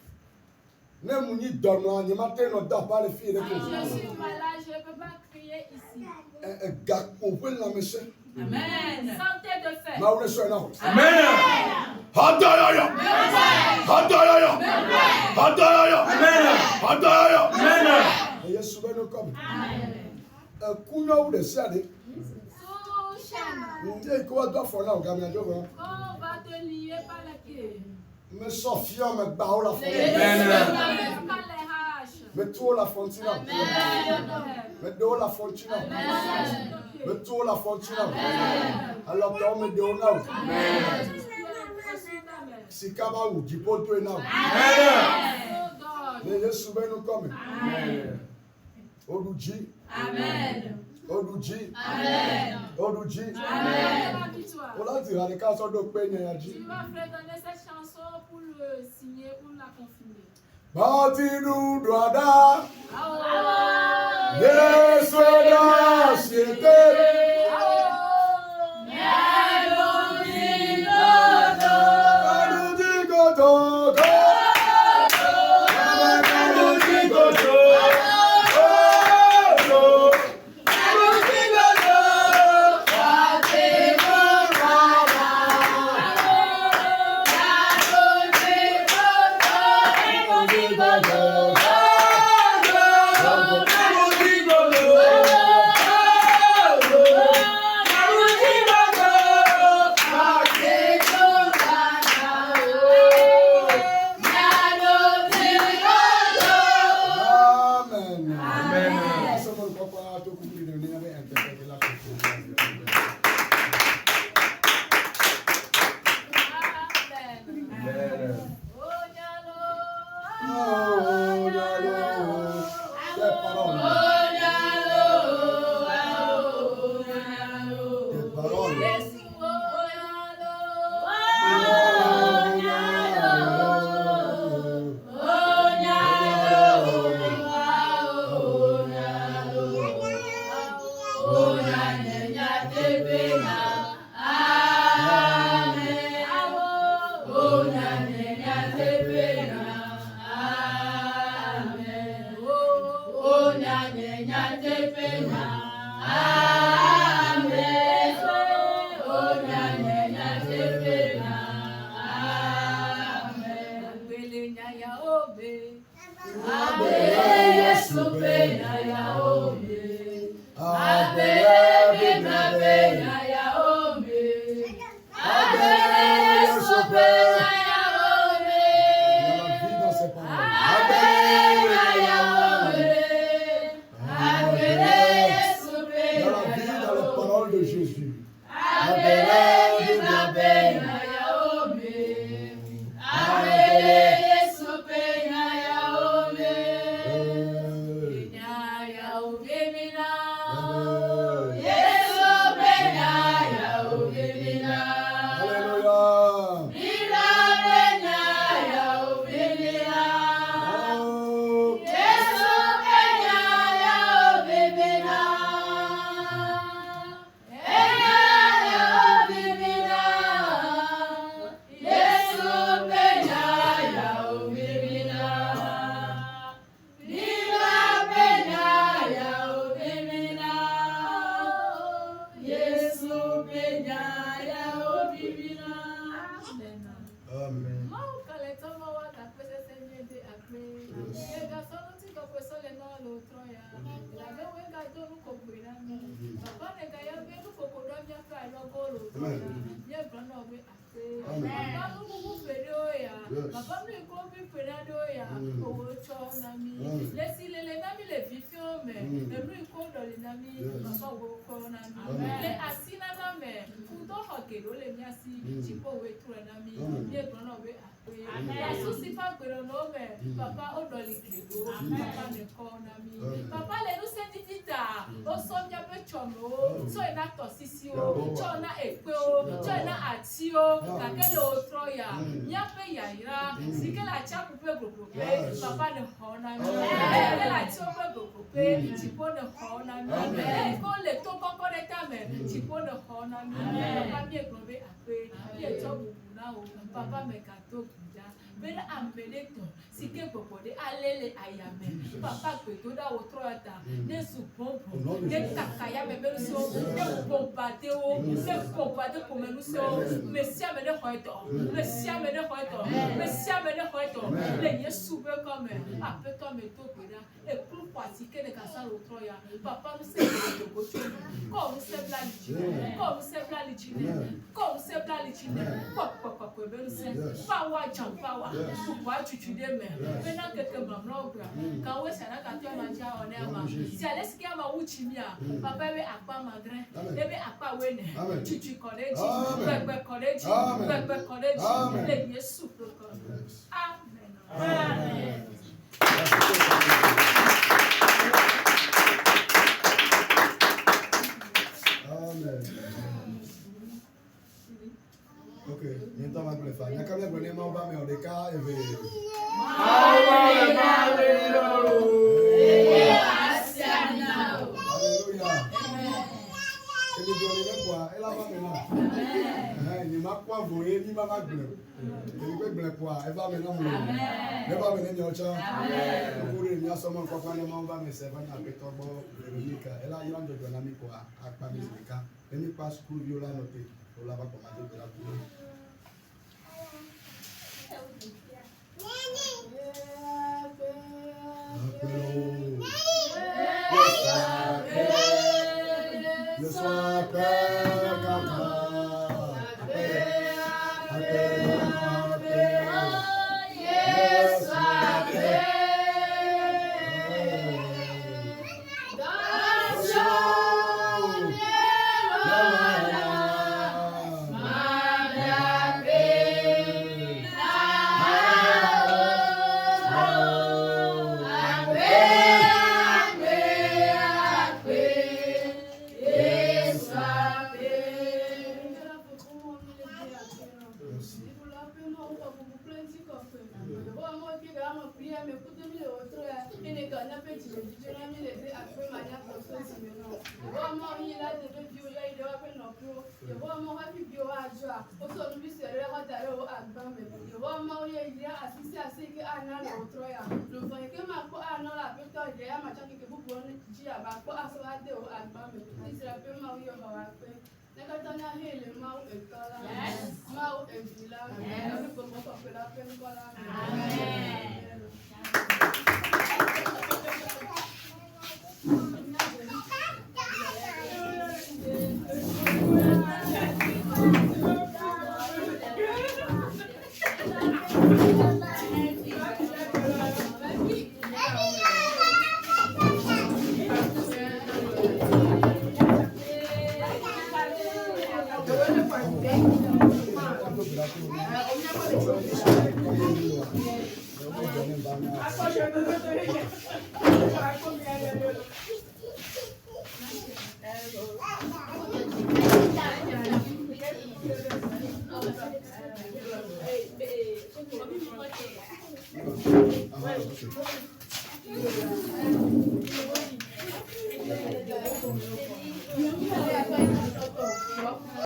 S1: Ne muni dormo ni matin no da pas les filles
S5: Si je suis malade, je ne peux pas crier ici.
S1: e gakpo pe la mese.
S5: Amen. Santé de fer.
S1: Ma wona so na.
S6: Amen. Hallelujah. Hallelujah. Hallelujah. Hallelujah. Amen.
S1: E Yesu ben comme. Kunyo de siade.
S5: Sous chaîne.
S1: Ndé ko do fo na o ga mi ajo go.
S5: On va te lier par les pieds.
S1: Me Sofia me ba o la fo.
S5: Par les haches.
S1: Me to la fontina. Me do la fontina. Me to la fontina. Alors que me do na. Si kaba u jipo to na. Le Yesu ben comme. Oduji.
S5: Amen.
S1: Oduji.
S5: Amen.
S1: Oduji.
S5: Amen.
S1: O láti ra ní ká sọ́dọ̀ pé ní ẹ̀yàjí.
S5: Tu vas fredonner cette chanson pour le signer, pour la confirmer.
S1: Bàtí dúdú àdá,
S5: Ah.
S1: Jésù ẹ̀dá ṣètè. Kàdúdí kòtò kò. Kàdúdí kòtò.
S3: Papa, les nous c'est dit au sommet peu chomo, so ena tosisio, chona ekpeo, chona atio, kakele otroya, nyape yaira, sike la chapu pe gogope, papa ne hona mi, la chapu pe gogope, chipo ne hona mi, ko le to koko de tame, chipo ne hona mi, papa mi eglobe ape, mi chobu na o, papa me kato kuja. Bele ambeleto, sike popode, alele ayame, papa peto da otroata, ne supompo, ne kakaya mebeluso, ne pompateo, ne pompate pomeluso, messia me ne hoito, messia me ne hoito, messia me ne hoito, le yesu be comme, ape comme to peda, et pour pratiquer les cassas otroya, papa nous sait de gocho, comme c'est la lichine, comme c'est la lichine, comme c'est la lichine, papa beluso, pawa champawa. Pourquoi tu dis mais maintenant que maman quand ouais ça n'a qu'à toi manger on est ama si elle est qui a ma uchimia papa veut akpa madrin bébé akpa wene tu connais bébé connaît bébé connaît les yeux souple comme amen amen.
S1: Ok, maintenant on va le faire. Il y a quand même un moment mais on est cas et alléluia. Et le Dieu est quoi? Elle a pas maintenant. Il m'a quoi voyer, il m'a pas bleu. Il peut bleu quoi? Elle va maintenant bleu. Elle va venir nyocha. Pour les miens seulement quoi quand les membres va me servir à Pétorbo, Véronica. Elle a eu un de dynamique quoi à pas musica. Elle n'est pas school viola noté. On l'a pas commandé de la couleur. Le soir, père,
S3: Comment il a de Dieu, ilé wa pé nà kúrò ìwọ ọmọ wa fi bí o àjọ à ó sọ níbi sẹ̀rẹ̀ ọ̀dàrẹ́ o àgbọ̀n mi ìwọ ọmọ oyè ilé àṣìṣe àṣìkè àná nà òtúrọ̀ yà lùfọ̀ ìké máa kó àná là pé tọ́ ìdẹ́ yà máa ṣá kékeré búburú ní jí àbá kó aṣọ wa dé o àgbọ̀n mi ìṣẹ̀lẹ̀ pé máa yọ ọ̀wá pé nígbàtọ́ ní ahélè máa ètò ọ̀la máa èbìlá ẹ̀rí gbogbo kọ̀ọ̀pẹ̀lá pé ń kọ́lá
S1: Aha,